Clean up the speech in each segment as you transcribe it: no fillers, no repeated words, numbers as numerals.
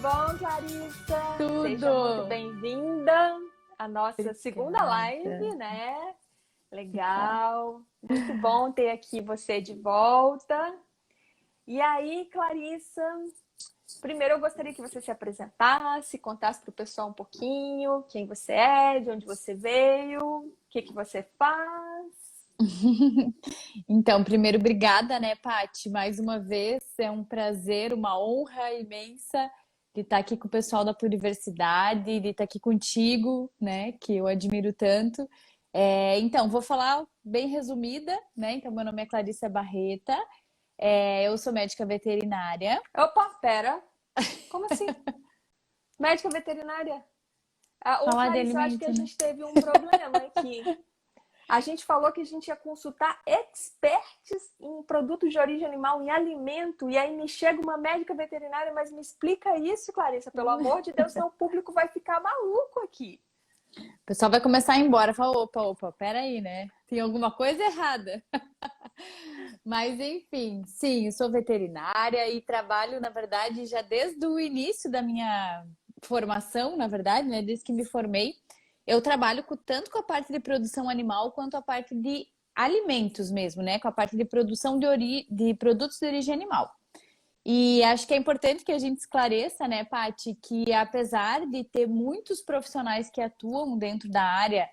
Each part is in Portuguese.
bom, Clarissa? Seja muito Tudo! bem-vinda à nossa segunda Obrigada. live, né? Legal. Muito bom ter aqui você de volta. E aí, Clarissa, primeiro eu gostaria que você se apresentasse, contasse para o pessoal um pouquinho quem você é, de onde você veio, o que você faz. Então, primeiro, obrigada, né, Paty? Mais uma vez, é um prazer, uma honra imensa de estar aqui com o pessoal da Pluriversidade, de estar aqui contigo, né, que eu admiro tanto. Então, vou falar bem resumida, né? Então, meu nome é Clarissa Barreta, eu sou médica veterinária. Opa, pera. Como assim? Médica veterinária? Ô, Falar de Clarissa, eu acho que a alimento, né? gente teve um problema aqui. A gente falou que a gente ia consultar experts em produtos de origem animal, em alimento, e aí me chega uma médica veterinária, mas me explica isso, Clarissa, pelo amor de Deus, senão o público vai ficar maluco aqui. O pessoal vai começar a ir embora, fala, opa, peraí, né? Tem alguma coisa errada. Mas enfim, sim, eu sou veterinária e trabalho, na verdade, já desde o início da minha formação, na verdade, né? Desde que me formei, eu trabalho tanto com a parte de produção animal quanto a parte de alimentos mesmo, né? Com a parte de produção de produtos de origem animal. E acho que é importante que a gente esclareça, né, Paty, que apesar de ter muitos profissionais que atuam dentro da área,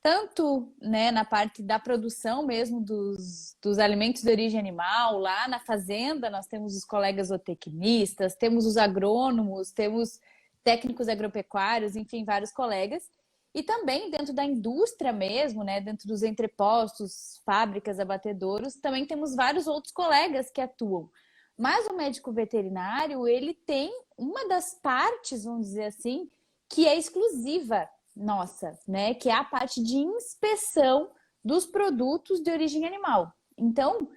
tanto, né, na parte da produção mesmo dos alimentos de origem animal, lá na fazenda nós temos os colegas zootecnistas, temos os agrônomos, temos técnicos agropecuários, enfim, vários colegas. E também dentro da indústria mesmo, né, dentro dos entrepostos, fábricas, abatedouros, também temos vários outros colegas que atuam. Mas o médico veterinário, ele tem uma das partes, vamos dizer assim, que é exclusiva nossa, né? Que é a parte de inspeção dos produtos de origem animal. Então,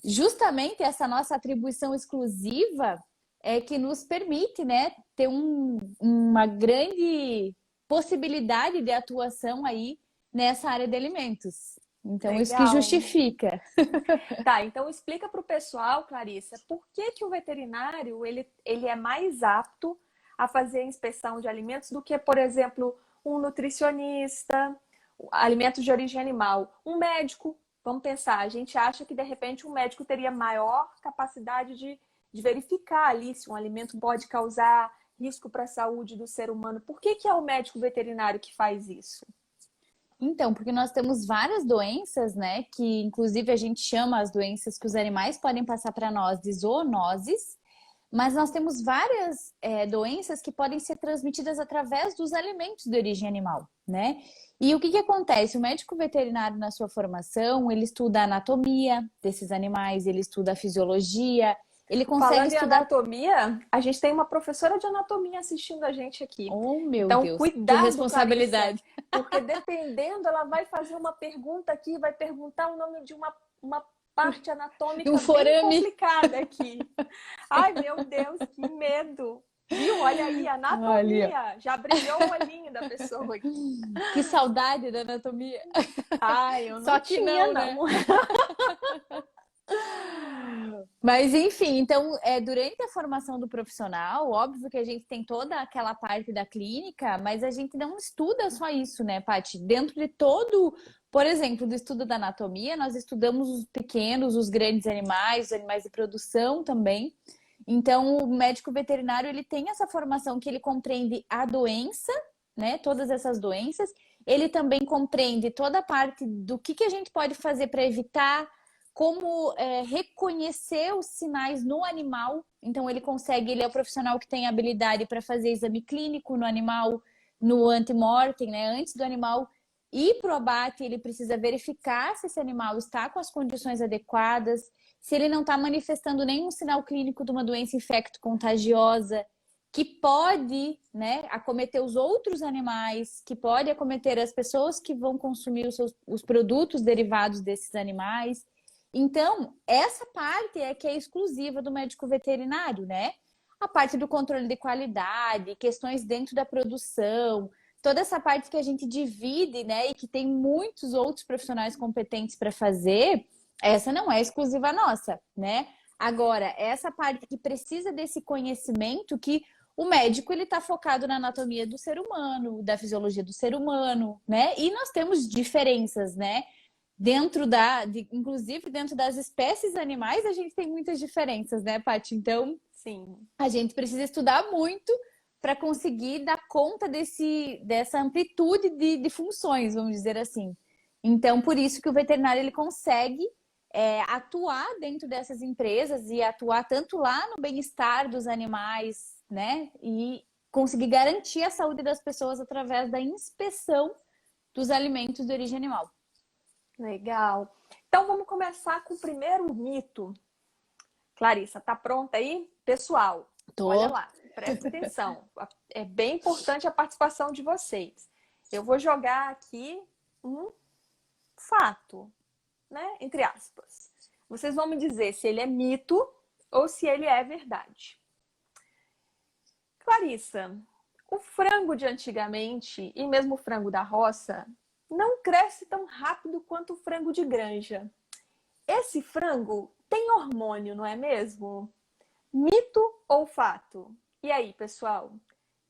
justamente essa nossa atribuição exclusiva é que nos permite, né, ter uma grande possibilidade de atuação aí nessa área de alimentos. Então, isso que Legal. justifica. Tá, então explica para o pessoal, Clarissa, por que que o veterinário ele é mais apto a fazer a inspeção de alimentos do que, por exemplo, um nutricionista, alimentos de origem animal, um médico. Vamos pensar, a gente acha que de repente um médico teria maior capacidade de verificar ali se um alimento pode causar risco para a saúde do ser humano. Por que que é o médico veterinário que faz isso? Então, porque nós temos várias doenças, né? Que inclusive a gente chama as doenças que os animais podem passar para nós de zoonoses, mas nós temos várias doenças que podem ser transmitidas através dos alimentos de origem animal, né? E o que acontece? O médico veterinário, na sua formação, ele estuda a anatomia desses animais, ele estuda a fisiologia, ele consegue Falando em estudar. anatomia, a gente tem uma professora de anatomia assistindo a gente aqui. Oh, meu Então, Deus, que cuidado, Clarissa, responsabilidade! porque dependendo, ela vai fazer uma pergunta aqui, vai perguntar o nome de uma parte Um anatômica bem forame. complicada aqui. Ai, meu Deus, que medo! Viu? Olha aí, Olha, anatomia. Já brilhou o olhinho da pessoa aqui. que saudade da anatomia. Ai, eu Só não que tinha, não, né? não. Mas enfim, então, durante a formação do profissional, óbvio que a gente tem toda aquela parte da clínica, mas a gente não estuda só isso, né, Paty? Dentro de todo, por exemplo, do estudo da anatomia, nós estudamos os pequenos, os grandes animais, os animais de produção também. Então, o médico veterinário, ele tem essa formação que ele compreende a doença, né, todas essas doenças, ele também compreende toda a parte do que a gente pode fazer para evitar, como reconhecer os sinais no animal. Então ele consegue, ele é o profissional que tem habilidade para fazer exame clínico no animal, no antemortem, né? Antes do animal ir para o abate, ele precisa verificar se esse animal está com as condições adequadas, se ele não está manifestando nenhum sinal clínico de uma doença infecto-contagiosa que pode, né, acometer os outros animais, que pode acometer as pessoas que vão consumir os produtos derivados desses animais. Então, essa parte é que é exclusiva do médico veterinário, né? A parte do controle de qualidade, questões dentro da produção, toda essa parte que a gente divide, né? E que tem muitos outros profissionais competentes para fazer, essa não é exclusiva nossa, né? Agora, essa parte que precisa desse conhecimento que O médico, ele está focado na anatomia do ser humano, da fisiologia do ser humano, né? E nós temos diferenças, né? Inclusive dentro das espécies animais, a gente tem muitas diferenças, né, Paty? Então, Sim. a gente precisa estudar muito para conseguir dar conta dessa amplitude de funções, vamos dizer assim. Então, por isso que o veterinário ele consegue atuar dentro dessas empresas e atuar tanto lá no bem-estar dos animais, né? E conseguir garantir a saúde das pessoas através da inspeção dos alimentos de origem animal. Legal. Então vamos começar com o primeiro mito. Clarissa, tá pronta aí? Pessoal, Tô. olha lá, presta atenção. É bem importante a participação de vocês. Eu vou jogar aqui um fato, né? Entre aspas. Vocês vão me dizer se ele é mito ou se ele é verdade. Clarissa, o frango de antigamente e mesmo o frango da roça não cresce tão rápido quanto o frango de granja. Esse frango tem hormônio, não é mesmo? Mito ou fato? E aí, pessoal?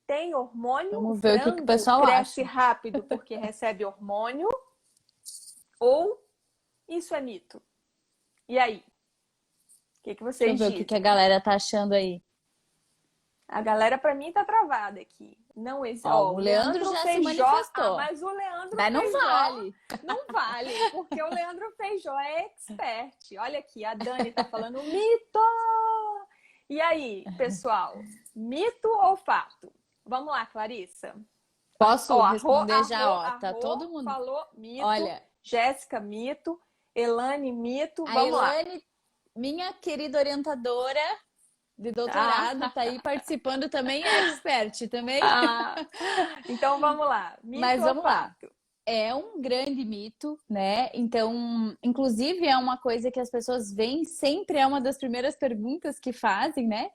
Tem hormônio? Vamos ver o que o pessoal cresce acha. rápido porque recebe hormônio? Ou isso é mito? E aí? O que vocês Deixa eu ver dizem? o que a galera tá achando aí. A galera, pra mim, tá travada aqui. Não existe. Ó, o Leandro já se manifestou. Mas o Leandro Mas não Feijó vale. não vale, porque o Leandro Feijó é expert. Olha aqui, a Dani tá falando mito! E aí, pessoal, mito ou fato? Vamos lá, Clarissa. Posso responder já, ó. Tá todo mundo. Falou mito. Olha, Jéssica, mito. Elane, mito. a Vamos lá. Elane, minha querida orientadora de doutorado, tá aí participando também, é expert também. Então vamos lá. Mito Mas ou vamos lá. fato? É um grande mito, né? Então, inclusive é uma coisa que as pessoas veem, sempre é uma das primeiras perguntas que fazem, né?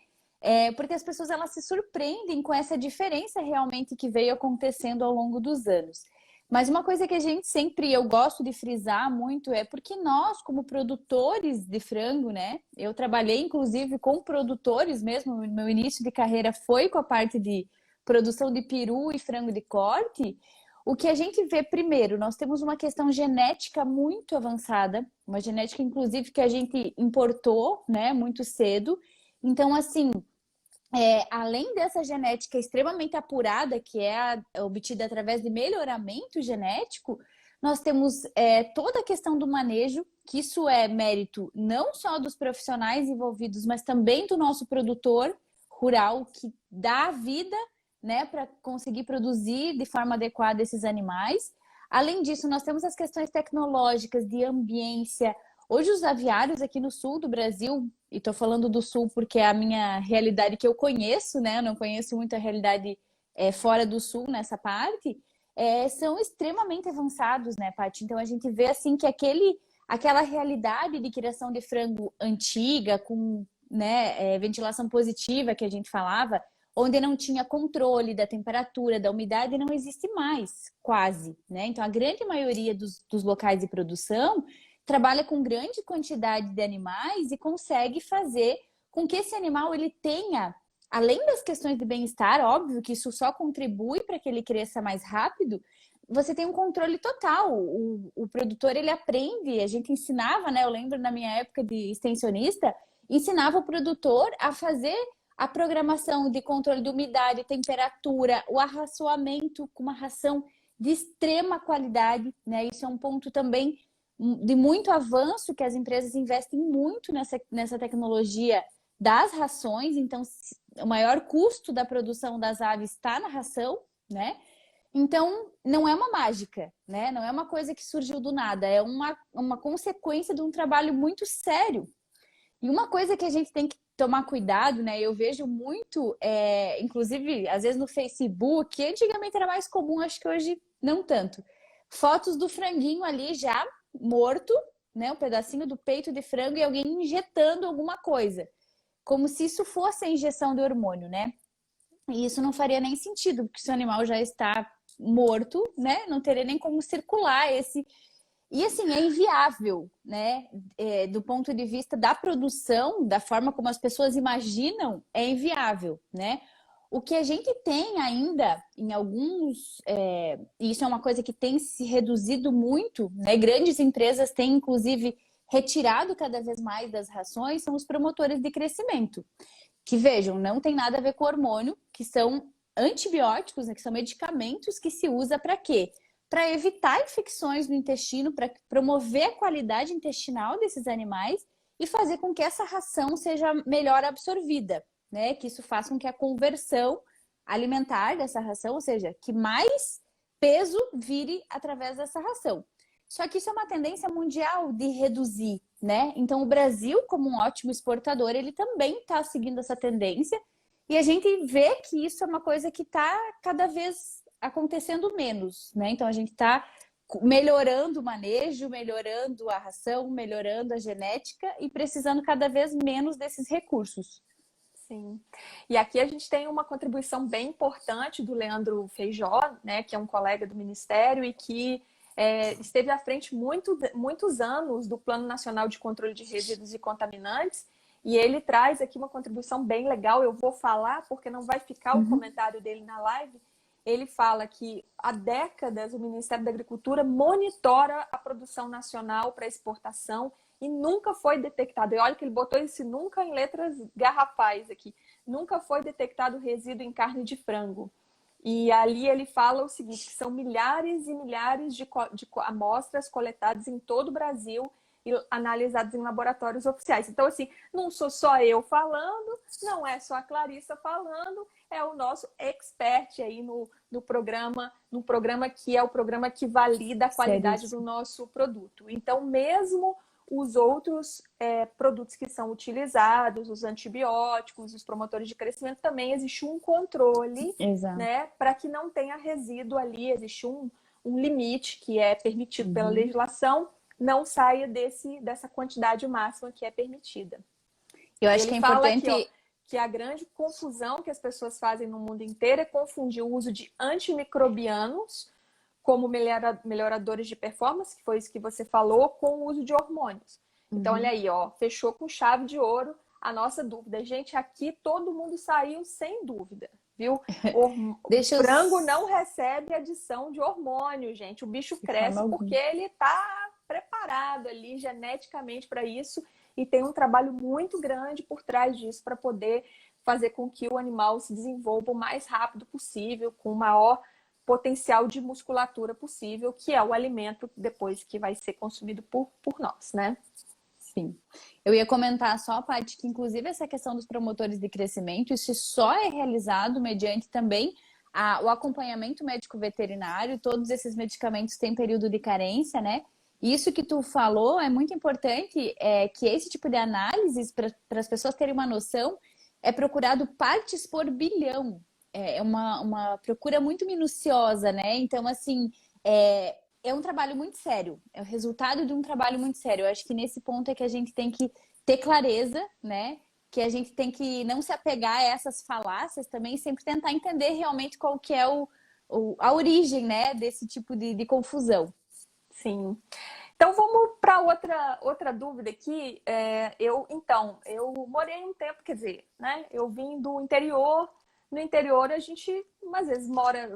Porque as pessoas elas se surpreendem com essa diferença realmente que veio acontecendo ao longo dos anos. Mas uma coisa que a gente sempre, eu gosto de frisar muito, é porque nós, como produtores de frango, né? Eu trabalhei, inclusive, com produtores mesmo, meu início de carreira foi com a parte de produção de peru e frango de corte. O que a gente vê primeiro, nós temos uma questão genética muito avançada, uma genética, inclusive, que a gente importou, né, muito cedo. Então, assim, além dessa genética extremamente apurada, que é obtida através de melhoramento genético, nós temos toda a questão do manejo, que isso é mérito não só dos profissionais envolvidos, mas também do nosso produtor rural, que dá vida, né, para conseguir produzir de forma adequada esses animais. Além disso, nós temos as questões tecnológicas de ambiência. Hoje os aviários aqui no sul do Brasil, e estou falando do sul porque é a minha realidade que eu conheço, né? Eu não conheço muito a realidade fora do sul nessa parte, são extremamente avançados, né, Paty? Então a gente vê assim que aquela realidade de criação de frango antiga, com ventilação positiva que a gente falava, onde não tinha controle da temperatura, da umidade, não existe mais, quase, né? Então a grande maioria dos locais de produção trabalha com grande quantidade de animais e consegue fazer com que esse animal ele tenha, além das questões de bem-estar, óbvio que isso só contribui para que ele cresça mais rápido, você tem um controle total. O produtor, ele aprende, a gente ensinava, né? Eu lembro na minha época de extensionista, ensinava o produtor a fazer a programação de controle de umidade, temperatura, o arraçoamento com uma ração de extrema qualidade, né? Isso é um ponto também de muito avanço, que as empresas investem muito nessa tecnologia das rações. Então, o maior custo da produção das aves está na ração, né? Então, não é uma mágica, né? Não é uma coisa que surgiu do nada, é uma consequência de um trabalho muito sério. E uma coisa que a gente tem que tomar cuidado, né? Eu vejo muito, inclusive, às vezes no Facebook, que antigamente era mais comum, acho que hoje não tanto. Fotos do franguinho ali já morto, né? Um pedacinho do peito de frango e alguém injetando alguma coisa. Como se isso fosse a injeção de hormônio, né? E isso não faria nem sentido, porque se o animal já está morto, né? Não teria nem como circular esse... E assim, é inviável, né? Do ponto de vista da produção, da forma como as pessoas imaginam, é inviável, né? O que a gente tem ainda em alguns, e isso é uma coisa que tem se reduzido muito, né? Grandes empresas têm, inclusive, retirado cada vez mais das rações, são os promotores de crescimento. Que vejam, não tem nada a ver com hormônio, que são antibióticos, né, que são medicamentos que se usa para quê? Para evitar infecções no intestino, para promover a qualidade intestinal desses animais e fazer com que essa ração seja melhor absorvida, né? Que isso faça com que a conversão alimentar dessa ração, ou seja, que mais peso vire através dessa ração. Só que isso é uma tendência mundial de reduzir, né? Então, o Brasil, como um ótimo exportador, ele também está seguindo essa tendência. E a gente vê que isso é uma coisa que está cada vez acontecendo menos, né? Então, a gente está melhorando o manejo, melhorando a ração, melhorando a genética e precisando cada vez menos desses recursos. Sim. E aqui a gente tem uma contribuição bem importante do Leandro Feijó, né, que é um colega do Ministério e que esteve à frente muitos anos do Plano Nacional de Controle de Resíduos e Contaminantes, e ele traz aqui uma contribuição bem legal. Eu vou falar porque não vai ficar o comentário dele na live. Ele fala que há décadas o Ministério da Agricultura monitora a produção nacional para exportação e nunca foi detectado. E olha que ele botou esse nunca em letras garrafais aqui. Nunca foi detectado resíduo em carne de frango. E ali ele fala o seguinte, que são milhares e milhares de amostras coletadas em todo o Brasil e analisadas em laboratórios oficiais. Então, assim, não sou só eu falando, não é só a Clarissa falando, é o nosso expert aí no programa que é o programa que valida a qualidade do nosso produto. Então, mesmo os outros produtos que são utilizados, os antibióticos, os promotores de crescimento, também existe um controle, né, para que não tenha resíduo ali, existe um limite que é permitido pela legislação, não saia dessa quantidade máxima que é permitida. Eu acho que é importante... Aqui, ó, que a grande confusão que as pessoas fazem no mundo inteiro é confundir o uso de antimicrobianos como melhoradores de performance, que foi isso que você falou, com o uso de hormônios. Então, olha aí, ó, fechou com chave de ouro a nossa dúvida. Gente, aqui todo mundo saiu sem dúvida, viu? O frango não recebe adição de hormônio, gente. O bicho cresce porque ele está preparado ali geneticamente para isso e tem um trabalho muito grande por trás disso para poder fazer com que o animal se desenvolva o mais rápido possível, com o maior potencial de musculatura possível, que é o alimento depois que vai ser consumido por nós, né? Sim. Eu ia comentar só, Paty, que inclusive essa questão dos promotores de crescimento, isso só é realizado mediante também o acompanhamento médico veterinário. Todos esses medicamentos têm período de carência, né? Isso que tu falou é muito importante, que esse tipo de análises, para as pessoas terem uma noção, é procurado partes por bilhão. É uma procura muito minuciosa, né? Então, assim, é um trabalho muito sério. É o resultado de um trabalho muito sério. Eu acho que nesse ponto é que a gente tem que ter clareza, né? Que a gente tem que não se apegar a essas falácias também, sempre tentar entender realmente qual que é a origem, né? Desse tipo de confusão. Sim. Então, vamos para outra dúvida aqui. Eu morei um tempo, quer dizer, né? Eu vim do interior. No interior, a gente, às vezes,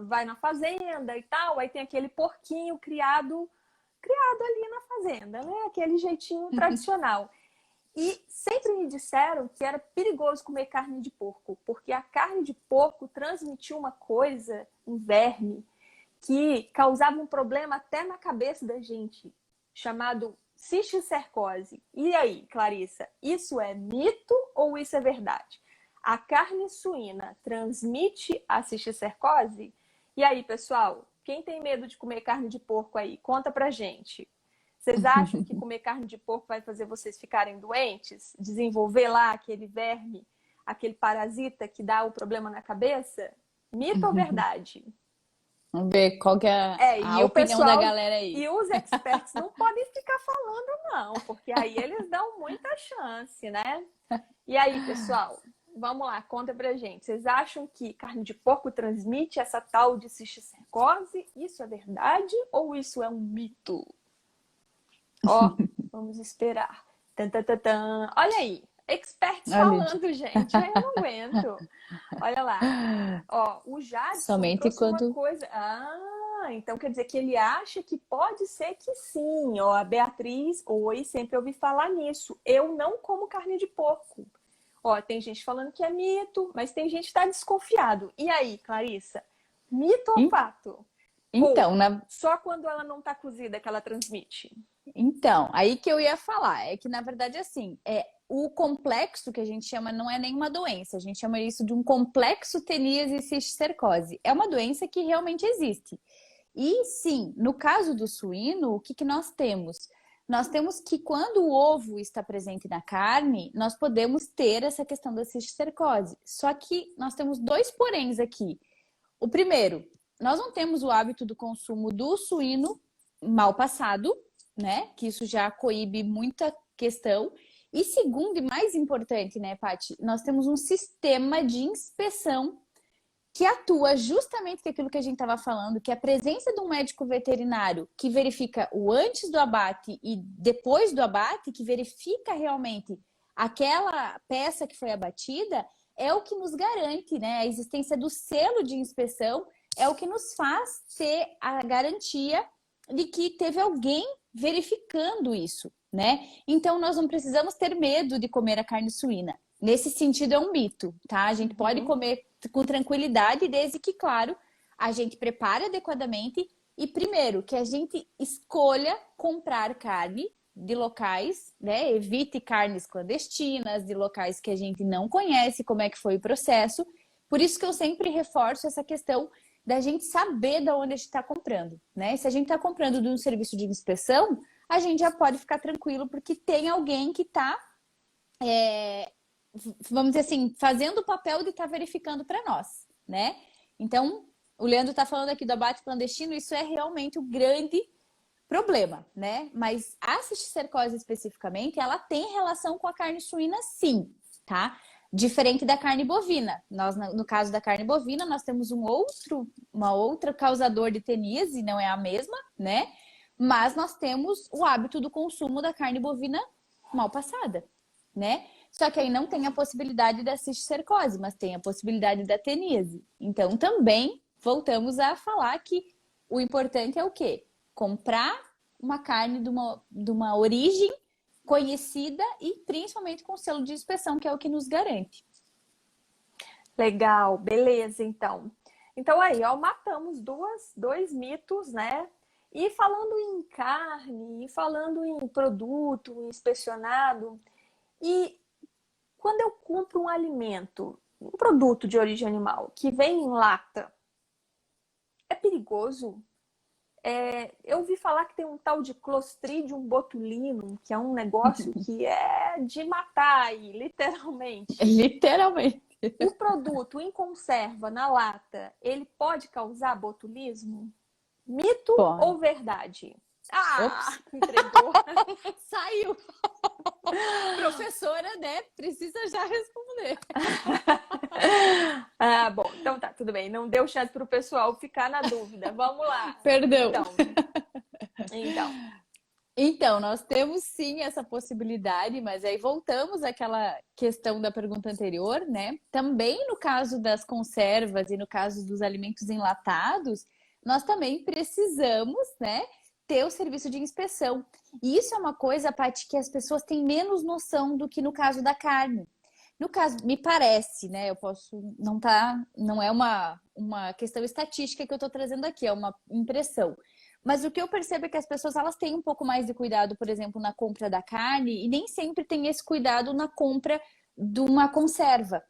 vai na fazenda e tal, aí tem aquele porquinho criado ali na fazenda, né? Aquele jeitinho tradicional. E sempre me disseram que era perigoso comer carne de porco, porque a carne de porco transmitia uma coisa, um verme, que causava um problema até na cabeça da gente, chamado cisticercose. E aí, Clarissa, isso é mito ou isso é verdade? A carne suína transmite a cisticercose? E aí, pessoal, quem tem medo de comer carne de porco aí? Conta pra gente. Vocês acham que comer carne de porco vai fazer vocês ficarem doentes? Desenvolver lá aquele verme, aquele parasita que dá o problema na cabeça? Mito ou verdade? Vamos ver qual que é a opinião da galera aí. E os experts não podem ficar falando, não, porque aí eles dão muita chance, né? E aí, pessoal, vamos lá, conta pra gente. Vocês acham que carne de porco transmite essa tal de cisticercose? Isso é verdade ou isso é um mito? Ó, vamos esperar. Tan, tan, tan, tan. Olha aí, Experts Ali. falando, gente. Eu não aguento. Olha lá. Ó, o Jadson Somente trouxe uma quando. coisa. Ah, então quer dizer que ele acha que pode ser que sim. Ó, a Beatriz, oi, sempre ouvi falar nisso. Eu não como carne de porco. Ó, tem gente falando que é mito, mas tem gente que está desconfiado. E aí, Clarissa? Mito ou En- fato? Então, Ou só quando ela não está cozida que ela transmite? Então, aí que eu ia falar, é que na verdade assim, o complexo que a gente chama não é nenhuma doença, a gente chama isso de um complexo teníase cisticercose. É uma doença que realmente existe. E sim, no caso do suíno, o que que nós temos? Nós temos que quando o ovo está presente na carne, nós podemos ter essa questão da cisticercose. Só que nós temos dois poréns aqui. O primeiro, nós não temos o hábito do consumo do suíno mal passado, né? Que isso já coíbe muita questão. E segundo, e mais importante, né, Paty? Nós temos um sistema de inspeção que atua justamente com aquilo que a gente estava falando, que a presença de um médico veterinário que verifica o antes do abate e depois do abate, que verifica realmente aquela peça que foi abatida, é o que nos garante, né? A existência do selo de inspeção é o que nos faz ter a garantia de que teve alguém verificando isso, né? Então nós não precisamos ter medo de comer a carne suína. Nesse sentido é um mito, tá? A gente pode comer com tranquilidade, desde que, claro, a gente prepare adequadamente e, primeiro, que a gente escolha comprar carne de locais, né? Evite carnes clandestinas, de locais que a gente não conhece como é que foi o processo. Por isso que eu sempre reforço essa questão da gente saber de onde a gente está comprando, né? Se a gente está comprando de um serviço de inspeção, a gente já pode ficar tranquilo, porque tem alguém que está vamos dizer assim, fazendo o papel de estar verificando para nós, né? Então, o Leandro está falando aqui do abate clandestino, isso é realmente o grande problema, né? Mas a cisticercose especificamente, ela tem relação com a carne suína, sim, tá? Diferente da carne bovina. Nós, no caso da carne bovina, nós temos uma outra causador de teníase, não é a mesma, né? Mas nós temos o hábito do consumo da carne bovina mal passada, né? Só que aí não tem a possibilidade da cisticercose, mas tem a possibilidade da teníase. Então, também voltamos a falar que o importante é o quê? Comprar uma carne de uma origem conhecida e principalmente com selo de inspeção, que é o que nos garante. Legal, beleza, então. Então aí, ó, matamos dois mitos, né? E falando em carne, e falando em produto inspecionado, e quando eu compro um alimento, um produto de origem animal que vem em lata, é perigoso? Eu ouvi falar que tem um tal de Clostridium botulinum, que é um negócio que é de matar aí, literalmente. Literalmente. O produto em conserva na lata, ele pode causar botulismo? Mito Bom, ou verdade? Ah, ops, entregou. saiu. Professora, né? Precisa já responder. Ah, bom, então tá, tudo bem. Não deu chance para o pessoal ficar na dúvida. Vamos lá. Perdão. Então. Então, nós temos sim essa possibilidade, mas aí voltamos àquela questão da pergunta anterior, né? Também no caso das conservas e no caso dos alimentos enlatados, nós também precisamos, né, ter o serviço de inspeção. E isso é uma coisa, Paty, que as pessoas têm menos noção do que no caso da carne. No caso, me parece, né? Eu posso não tá, não é uma questão estatística que eu estou trazendo aqui, é uma impressão. Mas o que eu percebo é que as pessoas elas têm um pouco mais de cuidado, por exemplo, na compra da carne, e nem sempre tem esse cuidado na compra de uma conserva.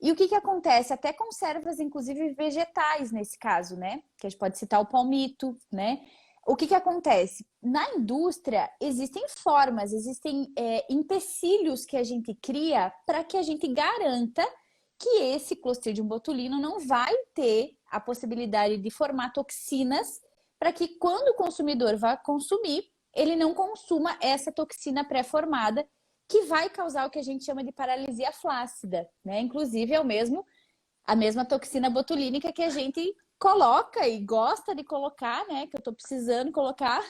E o que que acontece? Até conservas, inclusive vegetais, nesse caso, né? Que a gente pode citar o palmito, né? O que que acontece? Na indústria, existem formas, existem empecilhos que a gente cria para que a gente garanta que esse Clostridium botulino não vai ter a possibilidade de formar toxinas para que quando o consumidor vá consumir, ele não consuma essa toxina pré-formada que vai causar o que a gente chama de paralisia flácida, né? Inclusive é a mesma toxina botulínica que a gente coloca e gosta de colocar, né? Que eu tô precisando colocar,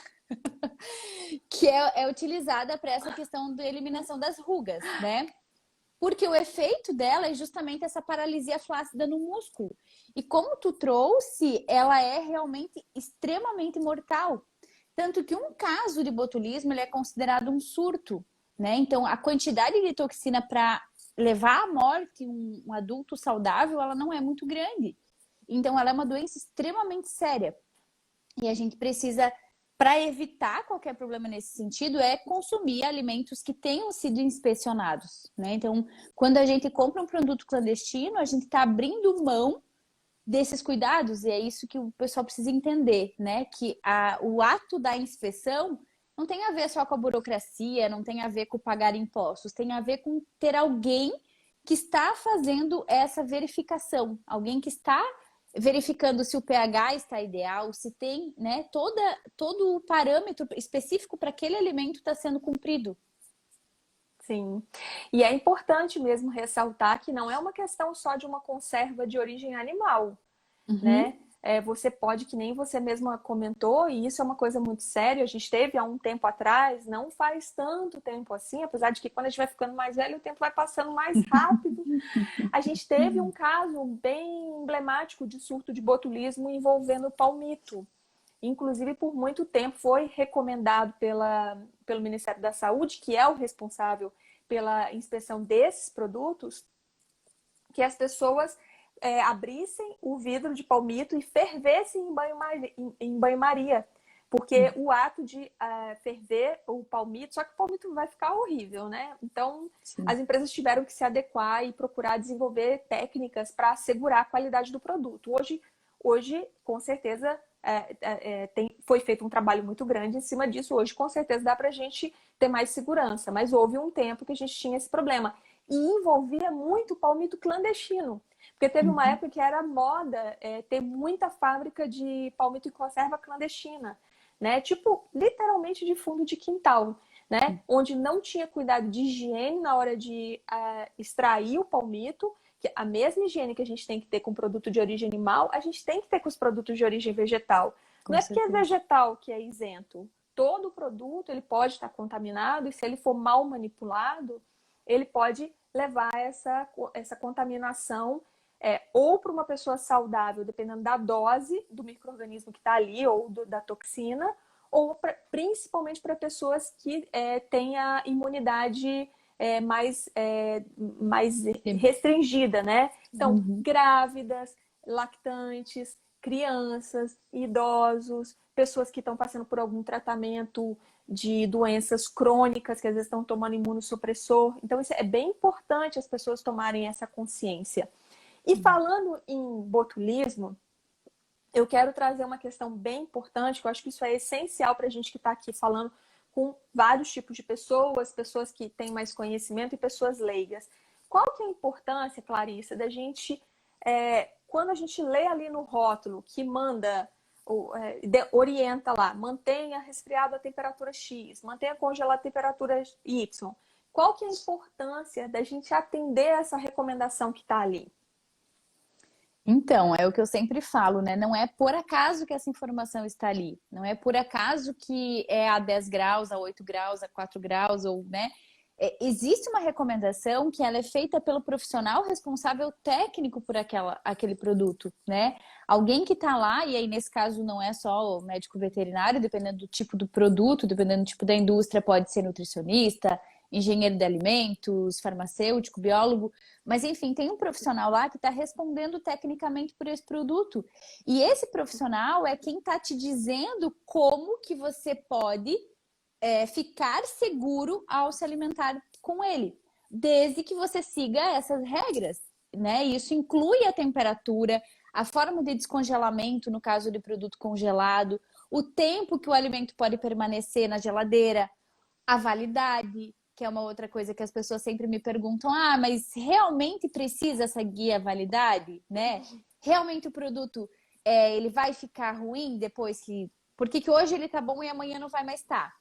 que é utilizada para essa questão da eliminação das rugas, né? porque o efeito dela é justamente essa paralisia flácida no músculo. E como tu trouxe, ela é realmente extremamente mortal. Tanto que um caso de botulismo ele é considerado um surto, né? Então, a quantidade de toxina para levar à morte um adulto saudável, ela não é muito grande. Então, ela é uma doença extremamente séria. E a gente precisa, para evitar qualquer problema nesse sentido, é consumir alimentos que tenham sido inspecionados, né? Então, quando a gente compra um produto clandestino, a gente está abrindo mão desses cuidados, e é isso que o pessoal precisa entender, né? Que o ato da inspeção não tem a ver só com a burocracia, não tem a ver com pagar impostos, tem a ver com ter alguém que está fazendo essa verificação, alguém que está verificando se o pH está ideal, se tem, né, todo o parâmetro específico para aquele alimento está sendo cumprido. Sim, e é importante mesmo ressaltar que não é uma questão só de uma conserva de origem animal, né? Você pode, que nem você mesma comentou, e isso é uma coisa muito séria. A gente teve há um tempo atrás, não faz tanto tempo assim, apesar de que quando a gente vai ficando mais velho, o tempo vai passando mais rápido. A gente teve um caso bem emblemático de surto de botulismo envolvendo palmito. Inclusive, por muito tempo foi recomendado pelo Ministério da Saúde, que é o responsável pela inspeção desses produtos, que as pessoas abrissem o vidro de palmito e fervessem em banho-maria. Porque o ato de ferver o palmito, só que o palmito vai ficar horrível, né? Então, Sim. as empresas tiveram que se adequar e procurar desenvolver técnicas para assegurar a qualidade do produto. Hoje com certeza, foi feito um trabalho muito grande em cima disso. Hoje, com certeza, dá para a gente ter mais segurança. Mas houve um tempo que a gente tinha esse problema. E envolvia muito palmito clandestino. Porque teve uma época que era moda ter muita fábrica de palmito em conserva clandestina, né? Tipo, literalmente de fundo de quintal, né? Onde não tinha cuidado de higiene na hora de extrair o palmito, que a mesma higiene que a gente tem que ter com produto de origem animal, a gente tem que ter com os produtos de origem vegetal. Com não é certeza. porque é vegetal que é isento. Todo produto ele pode estar contaminado e se ele for mal manipulado, ele pode levar essa contaminação ou para uma pessoa saudável, dependendo da dose do micro-organismo que está ali, ou da toxina, ou principalmente para pessoas que têm a imunidade mais restringida, né? Então, grávidas, lactantes, crianças, idosos, pessoas que estão passando por algum tratamento de doenças crônicas, que às vezes estão tomando imunossupressor. Então, isso é bem importante as pessoas tomarem essa consciência. E falando em botulismo, eu quero trazer uma questão bem importante, que eu acho que isso é essencial para a gente que está aqui falando com vários tipos de pessoas, pessoas que têm mais conhecimento e pessoas leigas. Qual que é a importância, Clarissa, da gente, quando a gente lê ali no rótulo que manda, orienta lá, mantenha resfriado a temperatura X, mantenha congelado a temperatura Y, qual que é a importância da gente atender essa recomendação que está ali? Então, é o que eu sempre falo, né? Não é por acaso que essa informação está ali. Não é por acaso que é a 10 graus, a 8 graus, a 4 graus, ou, né? Existe uma recomendação que ela é feita pelo profissional responsável técnico por aquele produto, né? Alguém que está lá, e aí nesse caso não é só o médico veterinário, dependendo do tipo do produto, dependendo do tipo da indústria, pode ser nutricionista, engenheiro de alimentos, farmacêutico, biólogo, mas enfim, tem um profissional lá que está respondendo tecnicamente por esse produto. E esse profissional é quem está te dizendo como que você pode ficar seguro ao se alimentar com ele, desde que você siga essas regras, né? Isso inclui a temperatura, a forma de descongelamento, no caso de produto congelado, o tempo que o alimento pode permanecer na geladeira, a validade, que é uma outra coisa que as pessoas sempre me perguntam, mas realmente precisa essa guia validade, né? Realmente o produto, ele vai ficar ruim depois que... Por que hoje ele tá bom e amanhã não vai mais estar?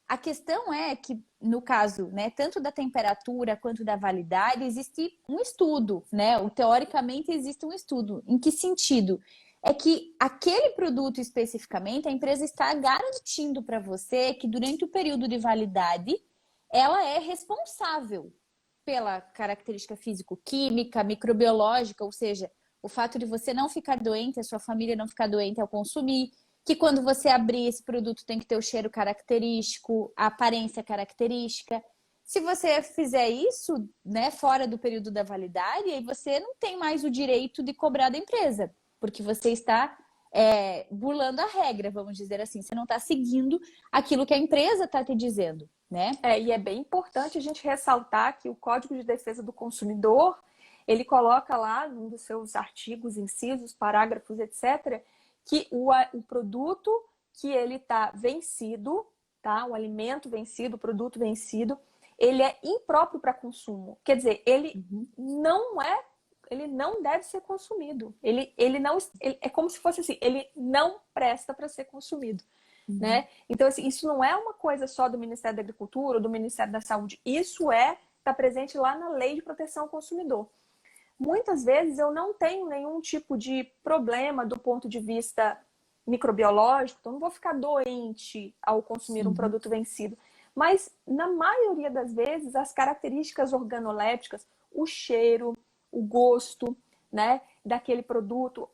A questão é que, no caso, né, tanto da temperatura quanto da validade, existe um estudo, né? Teoricamente existe um estudo. Em que sentido? É que aquele produto especificamente, a empresa está garantindo para você que durante o período de validade, ela é responsável pela característica físico-química, microbiológica, ou seja, o fato de você não ficar doente, a sua família não ficar doente ao consumir, que quando você abrir esse produto tem que ter o cheiro característico, a aparência característica. Se você fizer isso, né, fora do período da validade, aí você não tem mais o direito de cobrar da empresa, porque você está burlando a regra, vamos dizer assim. Você não está seguindo aquilo que a empresa está te dizendo, né? E é bem importante a gente ressaltar que o Código de Defesa do Consumidor, ele coloca lá, num dos seus artigos, incisos, parágrafos, etc., que o produto que ele está vencido, tá? O alimento vencido, o produto vencido, ele é impróprio para consumo. Quer dizer, ele não deve ser consumido. Ele não, é como se fosse assim, ele não presta para ser consumido. Né? Então, assim, isso não é uma coisa só do Ministério da Agricultura ou do Ministério da Saúde. Isso está presente lá na Lei de Proteção ao Consumidor. Muitas vezes eu não tenho nenhum tipo de problema do ponto de vista microbiológico, então não vou ficar doente ao consumir um produto vencido. Mas, na maioria das vezes, as características organolépticas, o cheiro, o gosto, né, daquele produto,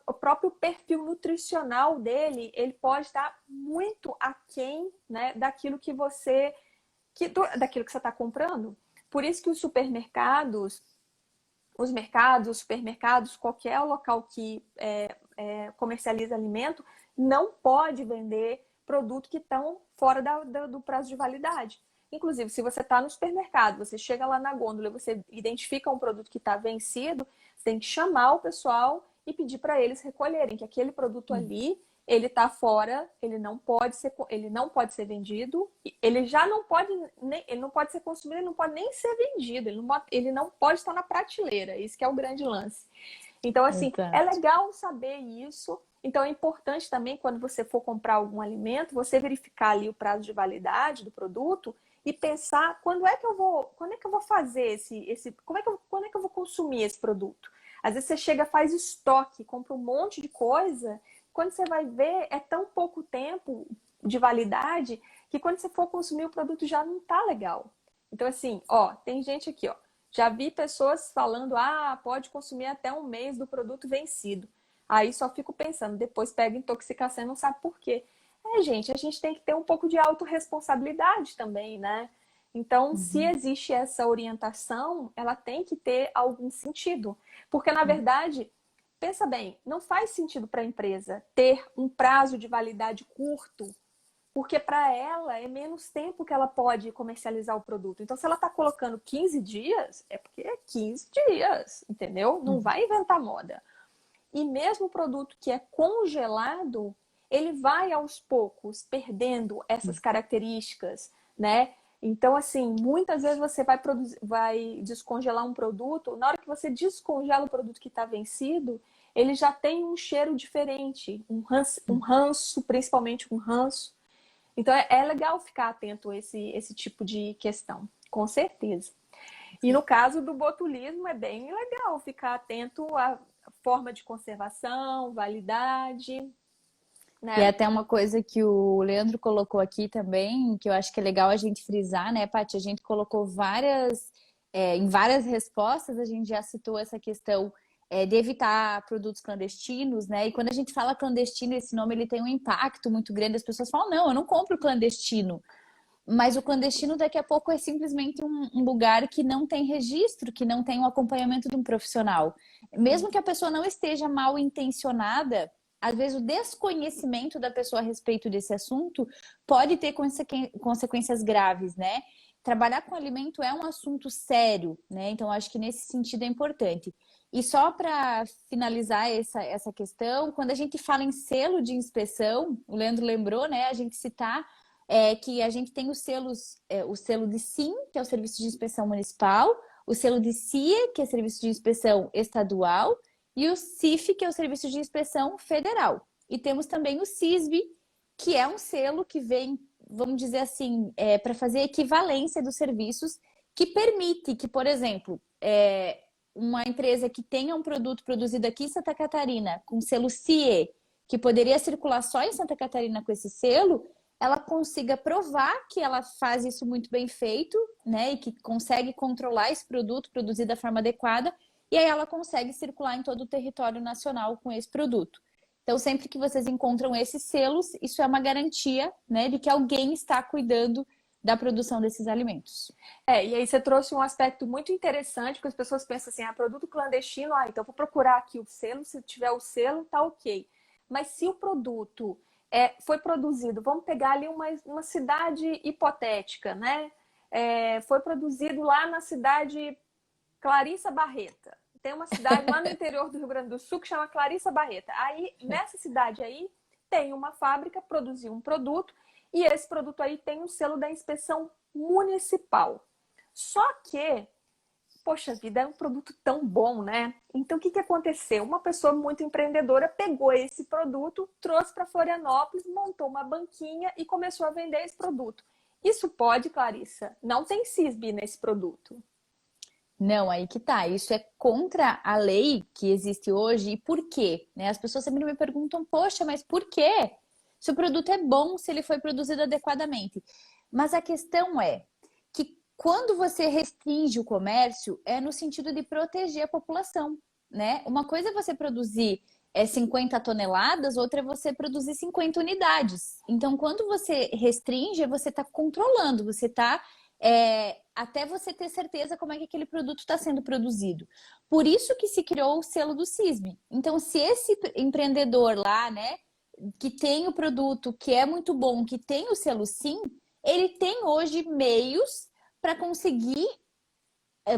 o próprio perfil nutricional dele, ele pode estar muito aquém, né, daquilo que você está comprando. Por isso que os supermercados, os supermercados, qualquer local que comercializa alimento, não pode vender produto que estão fora do prazo de validade. Inclusive, se você está no supermercado, você chega lá na gôndola e você identifica um produto que está vencido, você tem que chamar o pessoal e pedir para eles recolherem, que aquele produto ali, ele está fora, ele não pode ser vendido, ele já não pode, ele não pode ser consumido, ele não pode nem ser vendido, ele não pode estar na prateleira, isso que é o grande lance. Então, assim, é legal saber isso. Então, é importante também, quando você for comprar algum alimento, você verificar ali o prazo de validade do produto e pensar quando é que eu vou fazer quando é que eu vou consumir esse produto. Às vezes você chega, faz estoque, compra um monte de coisa, quando você vai ver, é tão pouco tempo de validade que quando você for consumir o produto já não tá legal. Então, assim, tem gente aqui, já vi pessoas falando, pode consumir até um mês do produto vencido. Aí só fico pensando, depois pega intoxicação e não sabe por quê. Gente, a gente tem que ter um pouco de autorresponsabilidade também, né? Então, se existe essa orientação, ela tem que ter algum sentido. Porque, na verdade, pensa bem, não faz sentido para a empresa ter um prazo de validade curto, porque para ela é menos tempo que ela pode comercializar o produto. Então, se ela está colocando 15 dias, é porque é 15 dias, entendeu? Não vai inventar moda. E mesmo o produto que é congelado, ele vai aos poucos perdendo essas características, né? Então, assim, muitas vezes você vai descongelar um produto, na hora que você descongela o produto que está vencido, ele já tem um cheiro diferente, um ranço, principalmente um ranço. Então, é legal ficar atento a esse tipo de questão, com certeza. E no caso do botulismo, é bem legal ficar atento à forma de conservação, validade, né? E até uma coisa que o Leandro colocou aqui também, que eu acho que é legal a gente frisar, né, Paty? A gente colocou em várias respostas, a gente já citou essa questão de evitar produtos clandestinos, né? E quando a gente fala clandestino, esse nome ele tem um impacto muito grande. As pessoas falam, não, eu não compro clandestino. Mas o clandestino daqui a pouco é simplesmente um lugar que não tem registro, que não tem o acompanhamento de um profissional. Mesmo que a pessoa não esteja mal intencionada, às vezes o desconhecimento da pessoa a respeito desse assunto pode ter consequências graves, né? Trabalhar com alimento é um assunto sério, né? Então, acho que nesse sentido é importante. E só para finalizar essa questão, quando a gente fala em selo de inspeção, o Leandro lembrou, né? A gente citar que a gente tem os selos, o selo de SIM, que é o Serviço de Inspeção Municipal, o selo de CIA, que é o Serviço de Inspeção Estadual, e o CIF, que é o Serviço de Inspeção Federal. E temos também o CISB, que é um selo que vem, vamos dizer assim, para fazer equivalência dos serviços, que permite que, por exemplo, uma empresa que tenha um produto produzido aqui em Santa Catarina, com selo CIE, que poderia circular só em Santa Catarina com esse selo, ela consiga provar que ela faz isso muito bem feito, né? E que consegue controlar esse produto, produzir da forma adequada, e aí ela consegue circular em todo o território nacional com esse produto. Então, sempre que vocês encontram esses selos, isso é uma garantia, né, de que alguém está cuidando da produção desses alimentos. E aí você trouxe um aspecto muito interessante, porque as pessoas pensam assim, produto clandestino, então vou procurar aqui o selo, se tiver o selo, tá ok. Mas se o produto foi produzido, vamos pegar ali uma cidade hipotética, né? Foi produzido lá na cidade Clarissa Barreta. Tem uma cidade lá no interior do Rio Grande do Sul que chama Clarissa Barreta. Aí, nessa cidade aí, tem uma fábrica, produziu um produto, e esse produto aí tem um selo da inspeção municipal. Só que, poxa vida, é um produto tão bom, né? Então, o que aconteceu? Uma pessoa muito empreendedora pegou esse produto, trouxe para Florianópolis, montou uma banquinha e começou a vender esse produto. Isso pode, Clarissa? Não tem CISB nesse produto. Não, aí que tá. Isso é contra a lei que existe hoje. E por quê? Né? As pessoas sempre me perguntam, poxa, mas por quê? Se o produto é bom, se ele foi produzido adequadamente. Mas a questão é que quando você restringe o comércio, é no sentido de proteger a população, né? Uma coisa é você produzir 50 toneladas, outra é você produzir 50 unidades. Então, quando você restringe, você está controlando, você está até você ter certeza como é que aquele produto está sendo produzido. Por isso que se criou o selo do CISB. Então, se esse empreendedor lá, né, que tem o produto, que é muito bom, que tem o selo SIM, ele tem hoje meios para conseguir,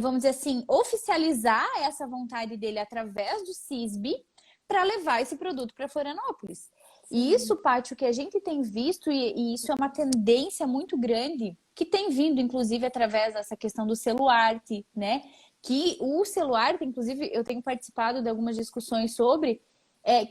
vamos dizer assim, oficializar essa vontade dele através do CISB para levar esse produto para Florianópolis. E isso, Paty, o que a gente tem visto, e isso é uma tendência muito grande, que tem vindo, inclusive, através dessa questão do Seluarte, né? Que o Seluarte, inclusive, eu tenho participado de algumas discussões sobre,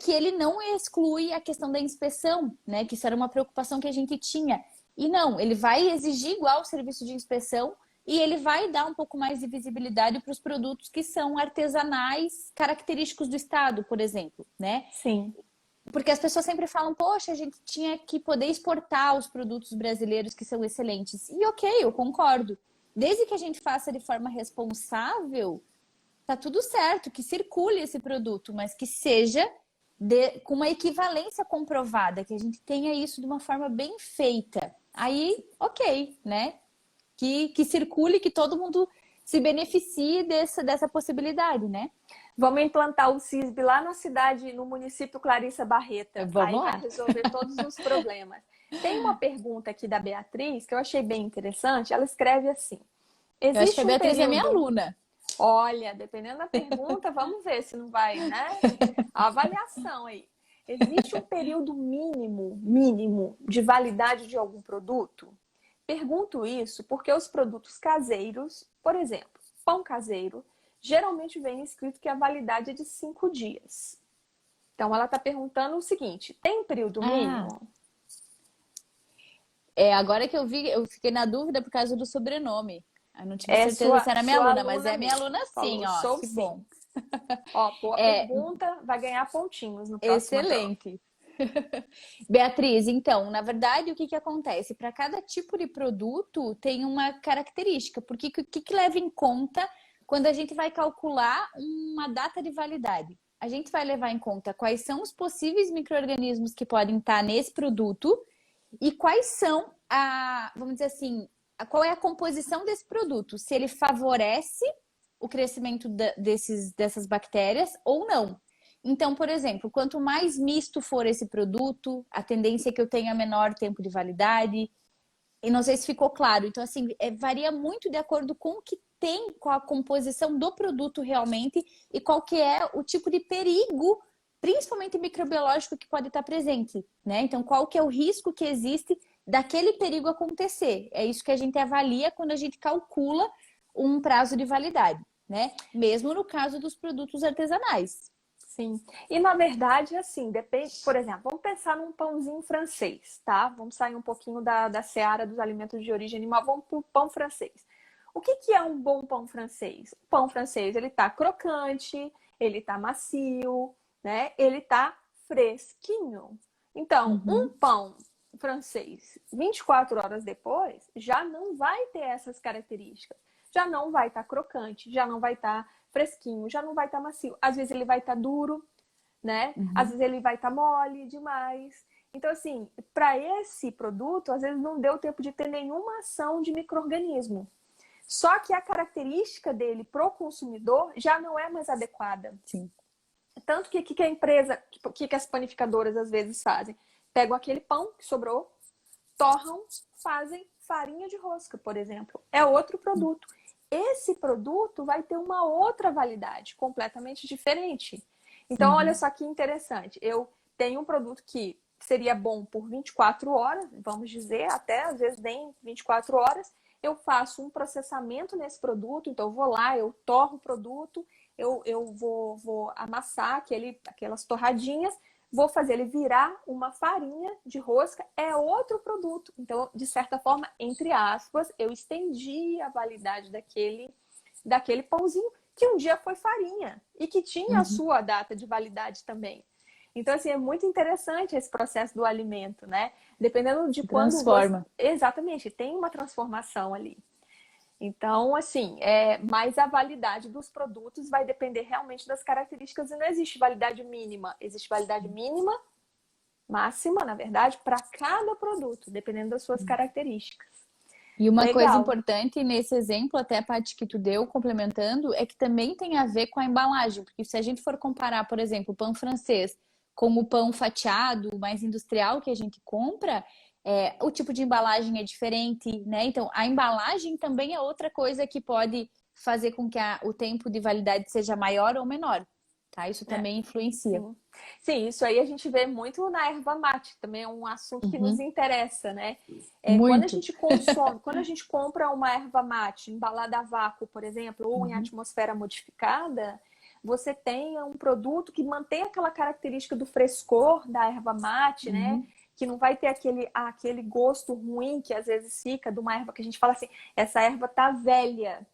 que ele não exclui a questão da inspeção, né? Que isso era uma preocupação que a gente tinha. E não, ele vai exigir igual o serviço de inspeção e ele vai dar um pouco mais de visibilidade para os produtos que são artesanais, característicos do estado, por exemplo, né? Sim. Porque as pessoas sempre falam, poxa, a gente tinha que poder exportar os produtos brasileiros que são excelentes. E ok, eu concordo. Desde que a gente faça de forma responsável, tá tudo certo, que circule esse produto, mas que seja com uma equivalência comprovada, que a gente tenha isso de uma forma bem feita. Aí, ok, né? Que circule, que todo mundo se beneficie dessa possibilidade, né? Vamos implantar o CISB lá na cidade, no município Clarissa Barreta. Vamos Aí lá. vai resolver todos os problemas. Tem uma pergunta aqui da Beatriz que eu achei bem interessante. Ela escreve assim: eu acho que a existe um Beatriz é minha período... aluna. Olha, dependendo da pergunta, vamos ver se não vai, né? A avaliação aí. Existe um período mínimo de validade de algum produto? Pergunto isso porque os produtos caseiros, por exemplo, pão caseiro, geralmente vem escrito que a validade é de 5 dias. Então, ela está perguntando o seguinte: tem período mínimo? Agora que eu vi, eu fiquei na dúvida por causa do sobrenome. Eu não tive certeza se era minha aluna, mas é minha aluna sim, ó. Sou Que sim. bom. Ó, boa pergunta, vai ganhar pontinhos no próximo. Excelente. Beatriz, então, na verdade, o que acontece? Para cada tipo de produto tem uma característica, porque o que leva em conta quando a gente vai calcular uma data de validade? A gente vai levar em conta quais são os possíveis micro-organismos que podem estar nesse produto e quais são vamos dizer assim, qual é a composição desse produto, se ele favorece o crescimento dessas bactérias ou não. Então, por exemplo, quanto mais misto for esse produto, a tendência é que eu tenha menor tempo de validade. E não sei se ficou claro. Então, assim, varia muito de acordo com o que tem, com a composição do produto realmente e qual que é o tipo de perigo, principalmente microbiológico, que pode estar presente, né? Então, qual que é o risco que existe daquele perigo acontecer? É isso que a gente avalia quando a gente calcula um prazo de validade, né? Mesmo no caso dos produtos artesanais. Sim. E na verdade, assim, depende, por exemplo, vamos pensar num pãozinho francês, tá? Vamos sair um pouquinho da seara dos alimentos de origem animal, vamos para o pão francês. O que é um bom pão francês? O pão francês, ele tá crocante, ele tá macio, né? Ele tá fresquinho. Então, um pão francês 24 horas depois, já não vai ter essas características. Já não vai estar crocante, já não vai estar fresquinho, já não vai estar macio. Às vezes ele vai estar duro, né? Às vezes ele vai estar mole demais. Então, assim, para esse produto, às vezes não deu tempo de ter nenhuma ação de micro-organismo. Só que a característica dele pro consumidor já não é mais adequada. Sim. Tanto que a empresa, que as panificadoras às vezes fazem? Pegam aquele pão que sobrou, torram, fazem farinha de rosca, por exemplo. É outro produto. Esse produto vai ter uma outra validade, completamente diferente. Então, olha só que interessante. Eu tenho um produto que seria bom por 24 horas, vamos dizer, até às vezes nem 24 horas. Eu faço um processamento nesse produto, então eu vou lá, eu torro o produto, eu vou amassar aquelas torradinhas, vou fazer ele virar uma farinha de rosca, é outro produto. Então, de certa forma, entre aspas, eu estendi a validade daquele pãozinho que um dia foi farinha e que tinha a sua data de validade também. Então, assim, é muito interessante esse processo do alimento, né? Dependendo de quando Transforma. Exatamente, tem uma transformação ali. Então, assim, mas a validade dos produtos vai depender realmente das características e não existe validade mínima. Existe validade mínima, máxima, na verdade, para cada produto, dependendo das suas características. E uma coisa Legal. importante nesse exemplo, até a parte que tu deu, complementando, é que também tem a ver com a embalagem. Porque se a gente for comparar, por exemplo, o pão francês com o pão fatiado, mais industrial que a gente compra, o tipo de embalagem é diferente, né? Então, a embalagem também é outra coisa que pode fazer com que o tempo de validade seja maior ou menor, tá? Isso também influencia. Sim. Sim, isso aí a gente vê muito na erva mate, também é um assunto que nos interessa, né? Quando a Muito. gente consome, quando a gente compra uma erva mate embalada a vácuo, por exemplo, ou em atmosfera modificada, você tem um produto que mantém aquela característica do frescor da erva mate, né? Que não vai ter aquele gosto ruim que às vezes fica de uma erva que a gente fala assim, essa erva tá velha.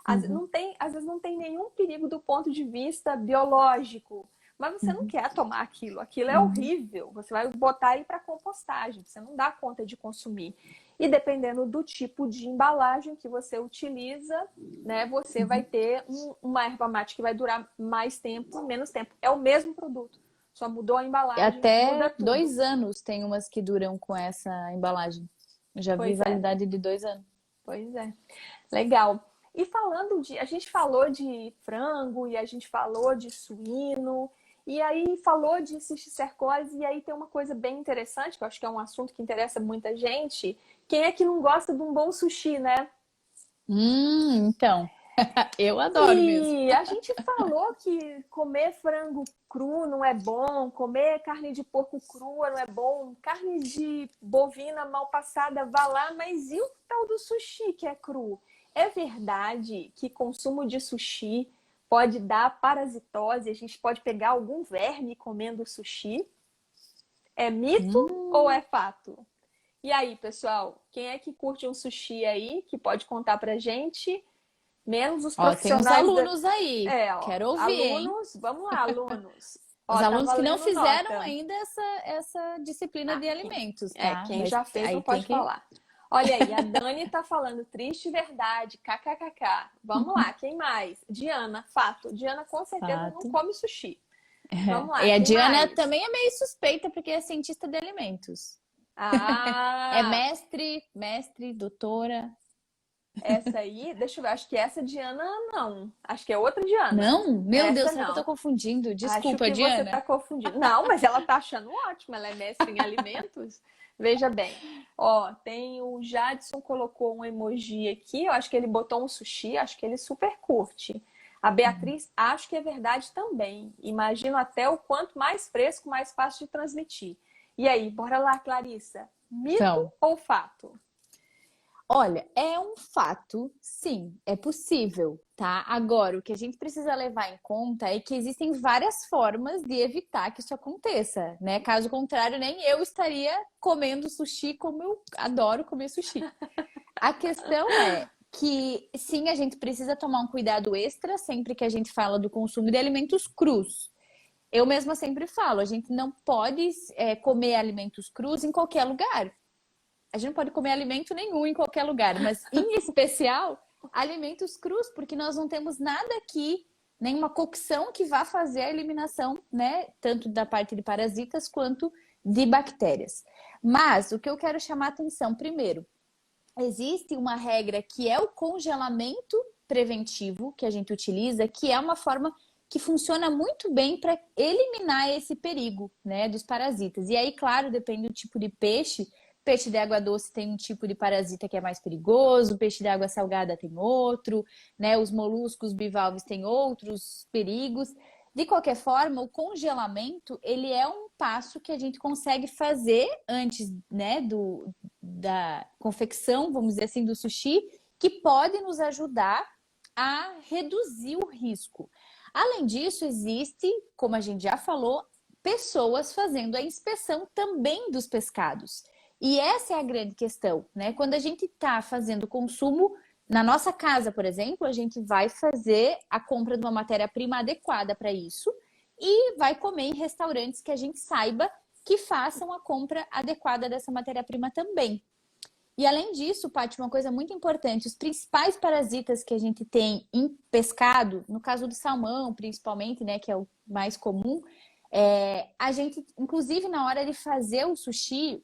Às vezes não tem nenhum perigo do ponto de vista biológico, mas você não quer tomar aquilo. Aquilo é horrível. Você vai botar ele para compostagem, você não dá conta de consumir. E dependendo do tipo de embalagem que você utiliza, né, você vai ter uma erva mate que vai durar mais tempo, menos tempo. É o mesmo produto, só mudou a embalagem, muda Até tudo. 2 anos tem umas que duram com essa embalagem. Eu já vi Pois é. validade de 2 anos. Pois é. Legal. E a gente falou de frango e a gente falou de suíno e aí falou de cisticercose e aí tem uma coisa bem interessante, que eu acho que é um assunto que interessa muita gente. Quem é que não gosta de um bom sushi, né? Então, eu adoro mesmo. E a gente falou que comer frango cru não é bom, comer carne de porco crua não é bom, carne de bovina mal passada, vá lá, mas e o tal do sushi que é cru? É verdade que consumo de sushi pode dar parasitose, a gente pode pegar algum verme comendo sushi? É mito ou é fato? E aí, pessoal, quem é que curte um sushi aí, que pode contar pra gente? Menos os Ó, tem uns profissionais alunos aí. ó, Quero ouvir, hein? alunos, vamos lá, alunos. Ó, Os tá alunos que não valendo fizeram nota. ainda essa disciplina de alimentos, tá? Quem Mas já fez aí não tem pode que... falar. Olha aí, a Dani tá falando triste verdade, kkkk. Vamos lá, quem mais? Diana, fato. Diana com certeza não Fato. come sushi. Vamos lá, E a quem Diana mais? também é meio suspeita, porque é cientista de alimentos. É Ah, mestre, doutora. essa aí, deixa eu ver, acho que essa Diana não. Acho que é outra Diana. Não? Meu Essa Deus, será que eu tô não. confundindo? Acho Desculpa, que você Diana. está confundindo. Não, mas ela tá achando ótimo, ela é mestre em alimentos. Veja bem. Ó, tem o Jadson colocou um emoji aqui, eu acho que ele botou um sushi, acho que ele super curte. A Beatriz, acho que é verdade também. Imagino até o quanto mais fresco, mais fácil de transmitir. E aí, bora lá, Clarissa. Mito Então, ou fato? olha, é um fato, sim, é possível, tá? Agora, o que a gente precisa levar em conta é que existem várias formas de evitar que isso aconteça, né? Caso contrário, nem eu estaria comendo sushi como eu adoro comer sushi. A questão é que, sim, a gente precisa tomar um cuidado extra sempre que a gente fala do consumo de alimentos crus. eu mesma sempre falo, a gente não pode comer alimentos crus em qualquer lugar. A gente não pode comer alimento nenhum em qualquer lugar, mas em especial alimentos crus, porque nós não temos nada aqui, nenhuma cocção que vá fazer a eliminação, né, tanto da parte de parasitas quanto de bactérias. Mas o que eu quero chamar a atenção, primeiro, existe uma regra que é o congelamento preventivo que a gente utiliza, que é uma forma que funciona muito bem para eliminar esse perigo, né, dos parasitas. E aí, claro, depende do tipo de peixe. Peixe de água doce tem um tipo de parasita que é mais perigoso, peixe de água salgada tem outro, né? Os moluscos bivalves têm outros perigos. De qualquer forma, o congelamento, ele é um passo que a gente consegue fazer antes, né, da confecção, vamos dizer assim, do sushi, que pode nos ajudar a reduzir o risco. Além disso, existe, como a gente já falou, pessoas fazendo a inspeção também dos pescados. E essa é a grande questão, né? Quando a gente está fazendo consumo na nossa casa, por exemplo, a gente vai fazer a compra de uma matéria-prima adequada para isso e vai comer em restaurantes que a gente saiba que façam a compra adequada dessa matéria-prima também. E além disso, Paty, uma coisa muito importante, os principais parasitas que a gente tem em pescado, no caso do salmão principalmente, né, que é o mais comum, a gente, inclusive na hora de fazer o sushi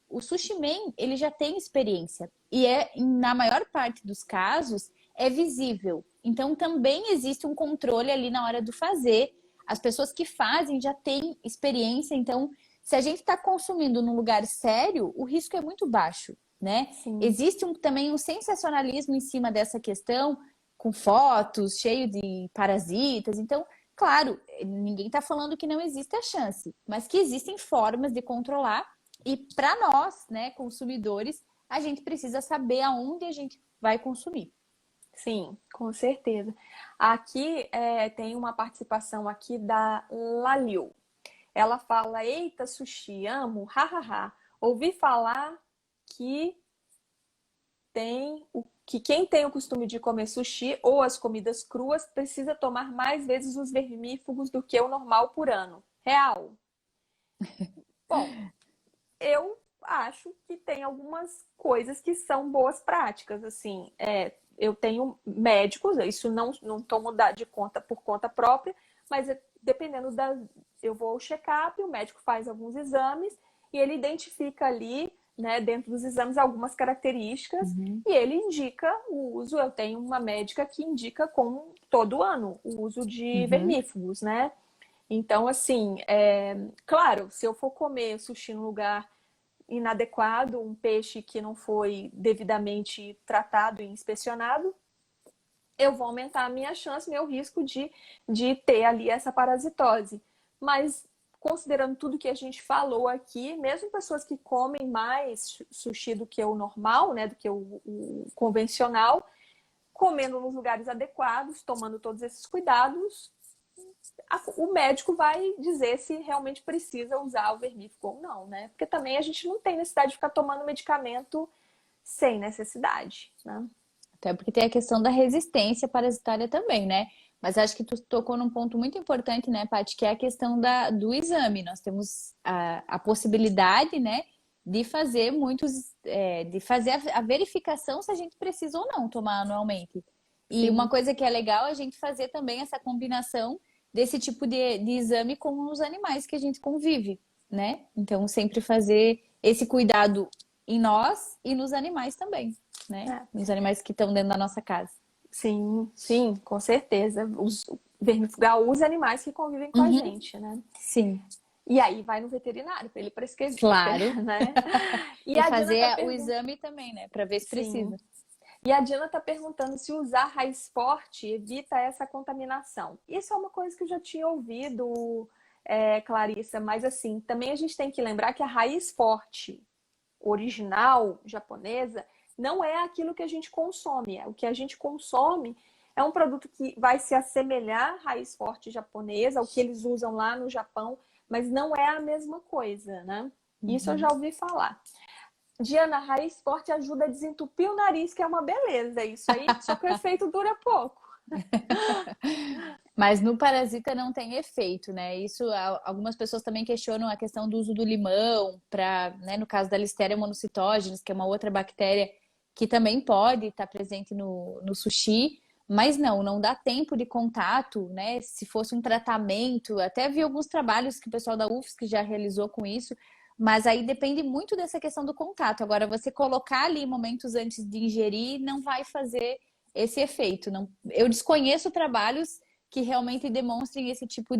man, ele já tem experiência. E na maior parte dos casos, é visível. Então, também existe um controle ali na hora do fazer. As pessoas que fazem já têm experiência. Então, se a gente está consumindo num lugar sério, o risco é muito baixo, né? Sim. Existe também um sensacionalismo em cima dessa questão, com fotos, cheio de parasitas. Então, claro, ninguém está falando que não existe a chance, mas que existem formas de controlar e para nós, né, consumidores, a gente precisa saber aonde a gente vai consumir. Sim, com certeza. Aqui tem uma participação aqui da Laliu. Ela fala: eita, sushi, amo, hahaha. Ouvi falar que quem tem o costume de comer sushi ou as comidas cruas precisa tomar mais vezes os vermífugos do que o normal por ano. Real? Bom, eu acho que tem algumas coisas que são boas práticas. Assim, eu tenho médicos, isso não tomo de conta por conta própria, mas dependendo eu vou ao check-up, o médico faz alguns exames e ele identifica ali, né, dentro dos exames, algumas características e ele indica o uso. Eu tenho uma médica que indica como todo ano o uso de vermífugos, né? Então, assim, claro, se eu for comer sushi num lugar inadequado, um peixe que não foi devidamente tratado e inspecionado, eu vou aumentar a minha chance, meu risco de ter ali essa parasitose. Mas, considerando tudo que a gente falou aqui, mesmo pessoas que comem mais sushi do que o normal, né, do que o convencional, comendo nos lugares adequados, tomando todos esses cuidados, o médico vai dizer se realmente precisa usar o vermífugo ou não, né? Porque também a gente não tem necessidade de ficar tomando medicamento sem necessidade, né? Até porque tem a questão da resistência parasitária também, né? Mas acho que tu tocou num ponto muito importante, né, Paty, que é a questão do exame. Nós temos a possibilidade, né, de fazer de fazer a verificação se a gente precisa ou não tomar anualmente. E uma coisa que é legal é a gente fazer também essa combinação desse tipo de exame com os animais que a gente convive, né? Então, sempre fazer esse cuidado em nós e nos animais também, né? Nos animais que estão dentro da nossa casa. Sim, sim, com certeza. Vermifugar os animais que convivem com a gente, né? Sim. E aí vai no veterinário para ele prescrever, claro, né? E fazer o exame também, né? Para ver se precisa. E a Diana está perguntando se usar raiz forte evita essa contaminação. Isso é uma coisa que eu já tinha ouvido, Clarissa, mas assim, também a gente tem que lembrar que a raiz forte original japonesa não é aquilo que a gente consome. O que a gente consome é um produto que vai se assemelhar à raiz forte japonesa, o que eles usam lá no Japão, mas não é a mesma coisa, né? Isso eu já ouvi falar. Diana, raiz forte ajuda a desentupir o nariz, que é uma beleza. Isso aí, só que o efeito dura pouco. Mas no parasita não tem efeito, né? Isso, algumas pessoas também questionam a questão do uso do limão para, né, no caso da Listeria monocytogenes, que é uma outra bactéria que também pode estar presente no sushi, mas não dá tempo de contato, né? Se fosse um tratamento, até vi alguns trabalhos que o pessoal da UFSC já realizou com isso, mas aí depende muito dessa questão do contato. Agora, você colocar ali momentos antes de ingerir não vai fazer esse efeito. Não, eu desconheço trabalhos que realmente demonstrem esse tipo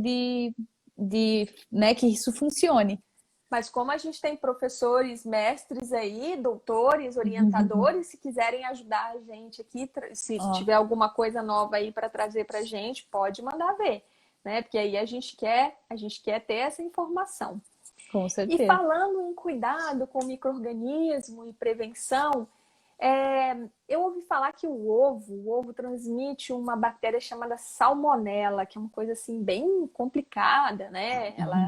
né, que isso funcione. Mas como a gente tem professores, mestres aí, doutores, orientadores, se quiserem ajudar a gente aqui, se Ó, tiver alguma coisa nova aí para trazer para a gente, pode mandar ver, né? Porque aí a gente quer ter essa informação. com E certeza. falando em cuidado com o micro-organismo e prevenção, eu ouvi falar que o ovo transmite uma bactéria chamada salmonela, que é uma coisa assim bem complicada, né? Ela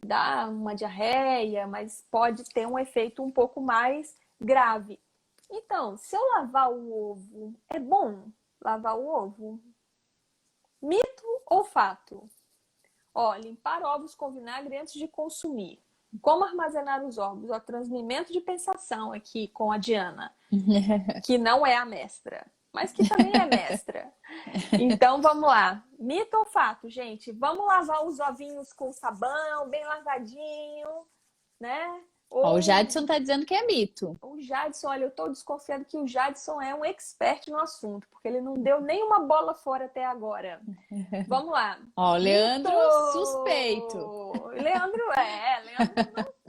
dá uma diarreia, mas pode ter um efeito um pouco mais grave. Então, se eu lavar o ovo, é bom lavar o ovo? Mito ou fato? Ó, limpar ovos com vinagre antes de consumir. Como armazenar os ovos? Ó, transmimento de pensação aqui com a Diana, que não é a mestra, mas que também é mestra. Então vamos lá. Mito ou fato, gente? Vamos lavar os ovinhos com sabão, bem lavadinho, né? Ó, o Ou Jadson tá dizendo que é mito. o Jadson, olha, eu tô desconfiando que o Jadson é um expert no assunto, porque ele não deu nenhuma bola fora até agora. Vamos lá. Ó, o Mito! Leandro, suspeito. Leandro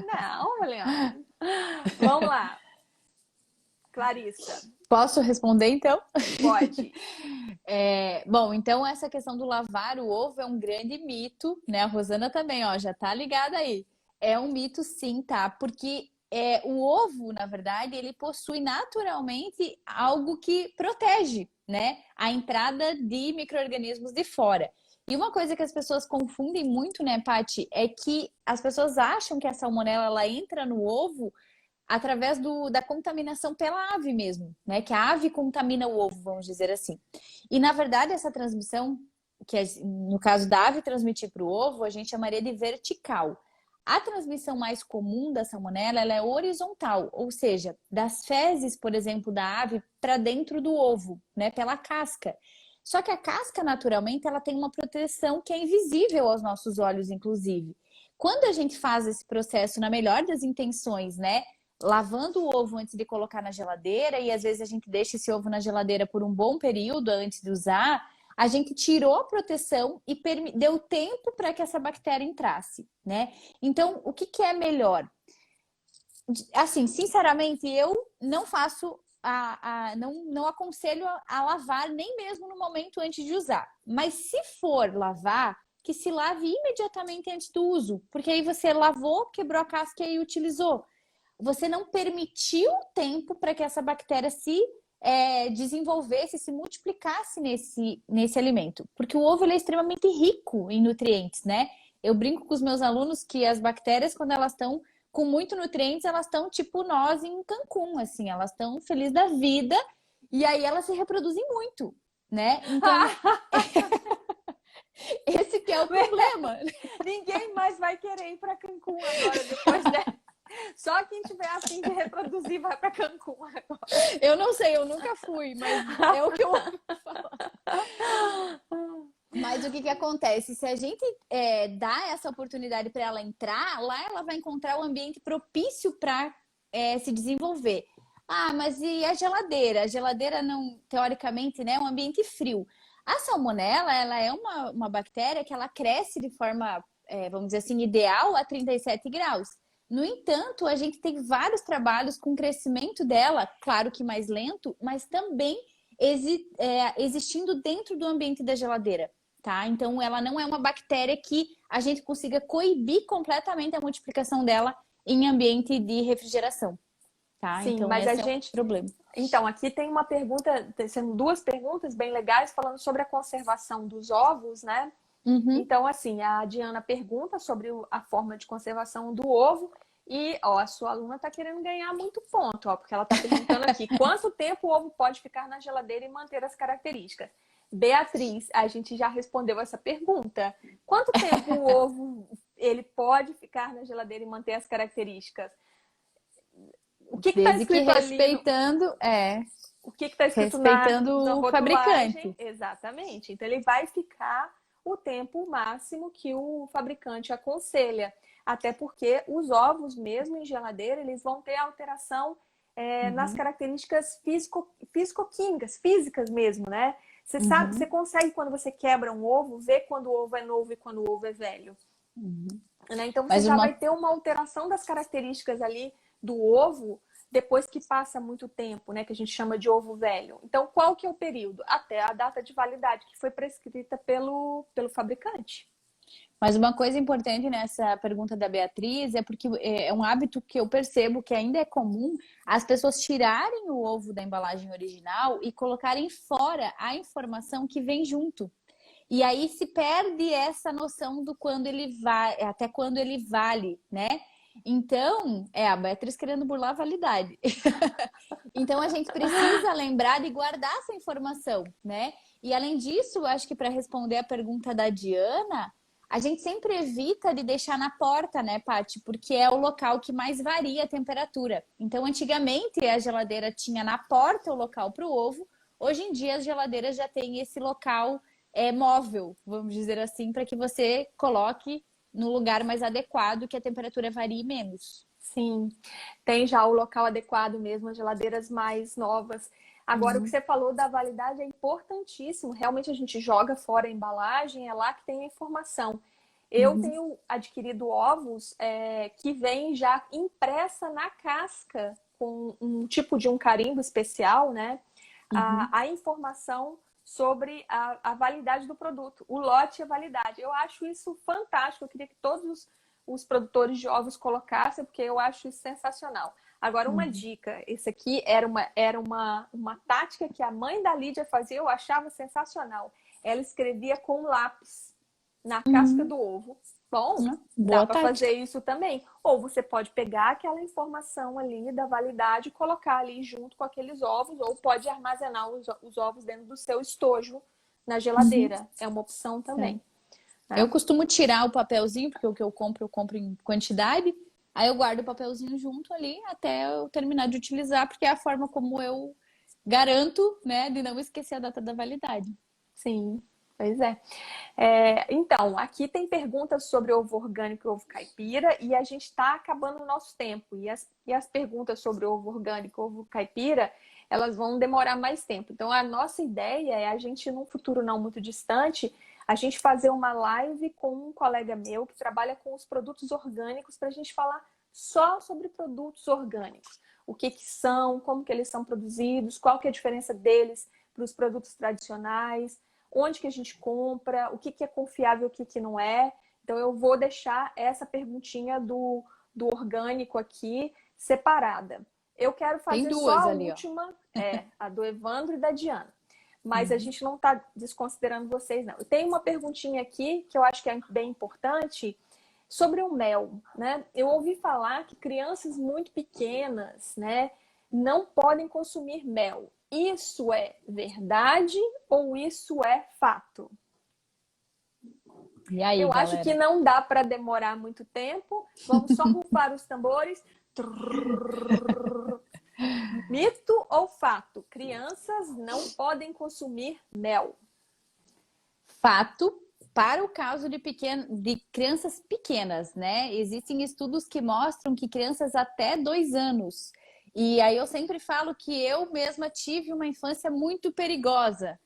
não, Leandro. Vamos lá. Clarissa, Posso responder então? pode. Bom, então essa questão do lavar o ovo é um grande mito, né? A Rosana também, ó, já tá ligada aí. É um mito, sim, tá? Porque o ovo, na verdade, ele possui naturalmente algo que protege, né? A entrada de micro-organismos de fora. E uma coisa que as pessoas confundem muito, né, Paty, é que as pessoas acham que a salmonela ela entra no ovo através da contaminação pela ave mesmo, né? Que a ave contamina o ovo, vamos dizer assim. E na verdade essa transmissão, que é, no caso da ave transmitir para o ovo, a gente chamaria de vertical. A transmissão mais comum da salmonela ela é horizontal, ou seja, das fezes, por exemplo, da ave para dentro do ovo, né? Pela casca. Só que a casca, naturalmente, ela tem uma proteção que é invisível aos nossos olhos, inclusive. Quando a gente faz esse processo na melhor das intenções, né? Lavando o ovo antes de colocar na geladeira, e às vezes a gente deixa esse ovo na geladeira por um bom período antes de usar, a gente tirou a proteção e deu tempo para que essa bactéria entrasse, né? Então, o que é melhor? Assim, sinceramente, eu não faço não aconselho a lavar nem mesmo no momento antes de usar. Mas se for lavar, que se lave imediatamente antes do uso, porque aí você lavou, quebrou a casca e utilizou. Você não permitiu tempo para que essa bactéria se desenvolvesse, se multiplicasse nesse alimento. Porque o ovo ele é extremamente rico em nutrientes, né? Eu brinco com os meus alunos que as bactérias, quando elas estão com muito nutrientes, elas estão tipo nós em Cancún, assim, elas estão felizes da vida e aí elas se reproduzem muito, né? Então, esse que é o problema. Ninguém mais vai querer ir para Cancún agora, depois dessa. Só quem tiver a fim de reproduzir vai para Cancún agora. Eu não sei, eu nunca fui, mas é o que eu ouvi falar. Mas o que acontece? Se a gente dá essa oportunidade para ela entrar, lá ela vai encontrar o ambiente propício para se desenvolver. Ah, mas e a geladeira? A geladeira não, teoricamente, né, é um ambiente frio. A salmonela, ela é uma bactéria que ela cresce de forma, vamos dizer assim, ideal a 37 graus. No entanto, a gente tem vários trabalhos com o crescimento dela, claro que mais lento, mas também existindo dentro do ambiente da geladeira, tá? Então, ela não é uma bactéria que a gente consiga coibir completamente a multiplicação dela em ambiente de refrigeração, tá? Sim, Então, mas a esse é o gente. problema. Então, aqui tem uma pergunta, sendo duas perguntas bem legais, falando sobre a conservação dos ovos, né? Uhum. Então, assim, a Diana pergunta sobre a forma de conservação do ovo e, ó, a sua aluna está querendo ganhar muito ponto, ó, porque ela está perguntando aqui quanto tempo o ovo pode ficar na geladeira e manter as características. Beatriz, a gente já respondeu essa pergunta. Quanto tempo o ovo ele pode ficar na geladeira e manter as características? O que está Desde que escrito ali no, respeitando, o que está escrito na respeitando o rotulagem? fabricante. Exatamente. Então, ele vai ficar o tempo máximo que o fabricante aconselha. Até porque os ovos, mesmo em geladeira, eles vão ter alteração nas características físico-químicas, físicas mesmo, né? Você sabe, você Uhum, consegue, quando você quebra um ovo, ver quando o ovo é novo e quando o ovo é velho. uhum. Né? Então você Mas já vai uma ter uma alteração das características ali do ovo depois que passa muito tempo, né? Que a gente chama de ovo velho. Então, qual que é o período? Até a data de validade que foi prescrita pelo fabricante. Mas uma coisa importante nessa pergunta da Beatriz é porque é um hábito que eu percebo que ainda é comum as pessoas tirarem o ovo da embalagem original e colocarem fora a informação que vem junto. E aí se perde essa noção do quando ele vai, até quando ele vale, né? Então, a Beatriz querendo burlar a validade. Então a gente precisa lembrar de guardar essa informação, né? E além disso, acho que para responder a pergunta da Diana, a gente sempre evita de deixar na porta, né, Paty? Porque é o local que mais varia a temperatura. Então, antigamente a geladeira tinha na porta o local para o ovo. Hoje em dia as geladeiras já têm esse local móvel, vamos dizer assim, para que você coloque no lugar mais adequado, que a temperatura varie menos. Sim, tem já o local adequado mesmo, as geladeiras mais novas. Agora, o que Uhum, você falou da validade é importantíssimo. Realmente a gente joga fora a embalagem, é lá que tem a informação. Eu uhum, tenho adquirido ovos que vêm já impressa na casca, com um tipo de um carimbo especial, né? uhum. A informação sobre a validade do produto, o lote e a validade. Eu acho isso fantástico. Eu queria que todos os produtores de ovos colocassem, porque eu acho isso sensacional. Agora, uma Uhum. dica: esse aqui era uma tática que a mãe da Lídia fazia, eu achava sensacional. Ela escrevia com lápis na casca Uhum. do ovo. Bom, dá Boa para fazer tática. isso também. Ou você pode pegar aquela informação ali da validade e colocar ali junto com aqueles ovos, ou pode armazenar os ovos dentro do seu estojo na Uhum. geladeira. É uma opção É. também. Eu Né? costumo tirar o papelzinho, porque o que eu compro em quantidade. Aí eu guardo o papelzinho junto ali até eu terminar de utilizar, porque é a forma como eu garanto, né, de não esquecer a data da validade. Sim, pois é. Então, aqui tem perguntas sobre ovo orgânico e ovo caipira, e a gente está acabando o nosso tempo. E as perguntas sobre ovo orgânico e ovo caipira, elas vão demorar mais tempo. Então, a nossa ideia é a gente, num futuro não muito distante, a gente fazer uma live com um colega meu que trabalha com os produtos orgânicos para a gente falar só sobre produtos orgânicos. O que que são, como que eles são produzidos, qual que é a diferença deles para os produtos tradicionais, onde que a gente compra, o que que é confiável, o que que não é. Então, eu vou deixar essa perguntinha do orgânico aqui separada. Eu quero Tem fazer só duas a ali, ó. última, a do Evandro e da Diana. Mas a Uhum. gente não está desconsiderando vocês, não. Tem uma perguntinha aqui que eu acho que é bem importante sobre o mel, né? Eu ouvi falar que crianças muito pequenas, né, não podem consumir mel. Isso é verdade ou isso é fato? E aí, Eu acho que galera? não dá para demorar muito tempo. Vamos só rufar os tambores. Mito ou fato? Crianças não podem consumir mel. Fato para o caso de crianças pequenas, né? Existem estudos que mostram que crianças até 2 anos. E aí eu sempre falo que eu mesma tive uma infância muito perigosa.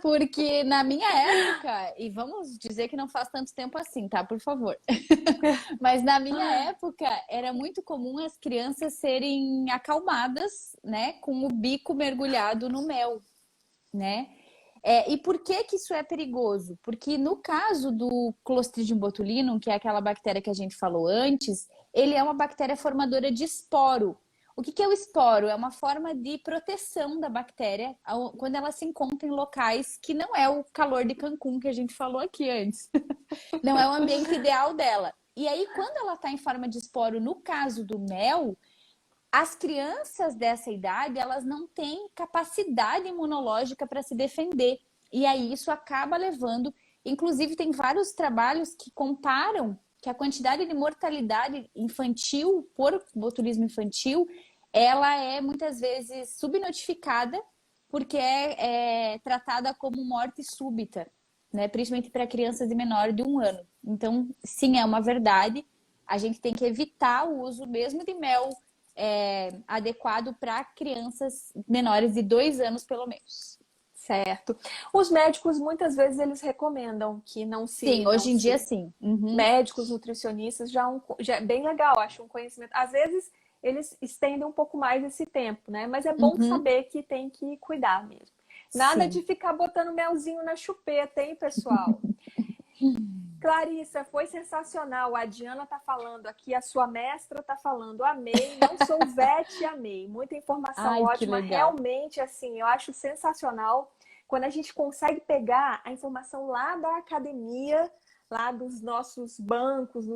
Porque na minha época, e vamos dizer que não faz tanto tempo assim, tá? Por favor. Mas na minha época era muito comum as crianças serem acalmadas, né? Com o bico mergulhado no mel, né? E por que que isso é perigoso? Porque no caso do Clostridium botulinum, que é aquela bactéria que a gente falou antes, ele é uma bactéria formadora de esporo. O que que é o esporo? É uma forma de proteção da bactéria quando ela se encontra em locais que não é o calor de Cancún que a gente falou aqui antes. Não é o ambiente ideal dela. E aí, quando ela está em forma de esporo, no caso do mel, as crianças dessa idade, elas não têm capacidade imunológica para se defender. E aí isso acaba levando... Inclusive, tem vários trabalhos que comparam que a quantidade de mortalidade infantil por botulismo infantil, ela é muitas vezes subnotificada porque é tratada como morte súbita, né? Principalmente para crianças de menor de 1 ano. Então, sim, é uma verdade. A gente tem que evitar o uso mesmo de mel adequado para crianças menores de 2 anos, pelo menos. Certo. Os médicos, muitas vezes, eles recomendam que não Sim, se, hoje não em dia, se... sim. Uhum. Médicos, nutricionistas, já é bem legal, acho um conhecimento. Às vezes, eles estendem um pouco mais esse tempo, né? Mas é bom Uhum. saber que tem que cuidar mesmo. Nada de Sim. ficar botando melzinho na chupeta, hein, pessoal? Clarissa, foi sensacional. A Diana tá falando aqui, a sua mestra tá falando, amei, não sou vete, amei. Muita informação Ai, que ótima. legal. Realmente, assim, eu acho sensacional quando a gente consegue pegar a informação lá da academia, lá dos nossos bancos,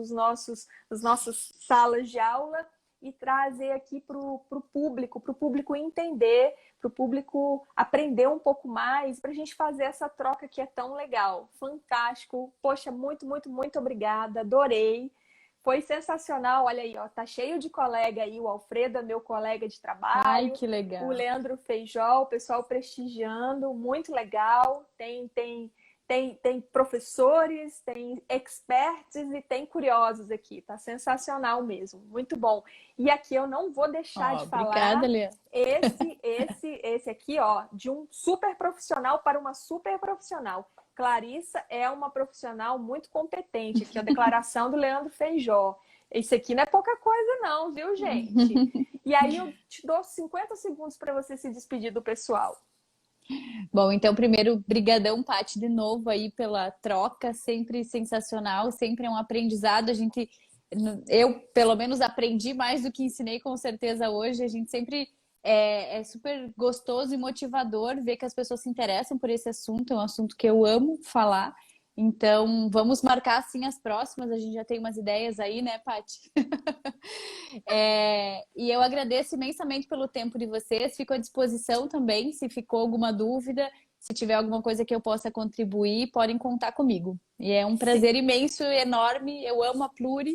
das nossas salas de aula e trazer aqui para o público entender, para o público aprender um pouco mais, para a gente fazer essa troca que é tão legal. Fantástico. Poxa, muito, muito, muito obrigada. Adorei. Foi sensacional. Olha aí, ó, tá cheio de colega aí. O Alfredo é meu colega de Ai, trabalho. que O legal. Leandro Feijó, o pessoal prestigiando. Muito legal. Tem professores, tem experts e tem curiosos aqui. Tá sensacional mesmo. Muito bom. E aqui eu não vou deixar Ó, de obrigada, falar Leandro. esse aqui, ó, de um super profissional para uma super profissional. Clarissa é uma profissional muito competente. Aqui, a declaração do Leandro Feijó. Isso aqui não é pouca coisa, não, viu, gente? E aí eu te dou 50 segundos para você se despedir do pessoal. Bom, então, primeiro, brigadão, Paty, de novo aí pela troca, sempre sensacional, sempre é um aprendizado. Eu, pelo menos, aprendi mais do que ensinei, com certeza, hoje. A gente sempre é super gostoso e motivador ver que as pessoas se interessam por esse assunto, é um assunto que eu amo falar. Então, vamos marcar, sim, as próximas. A gente já tem umas ideias aí, né, Paty? E eu agradeço imensamente pelo tempo de vocês. Fico à disposição também, se ficou alguma dúvida, se tiver alguma coisa que eu possa contribuir, podem contar comigo. E é um Sim. prazer imenso, enorme. Eu amo a Pluri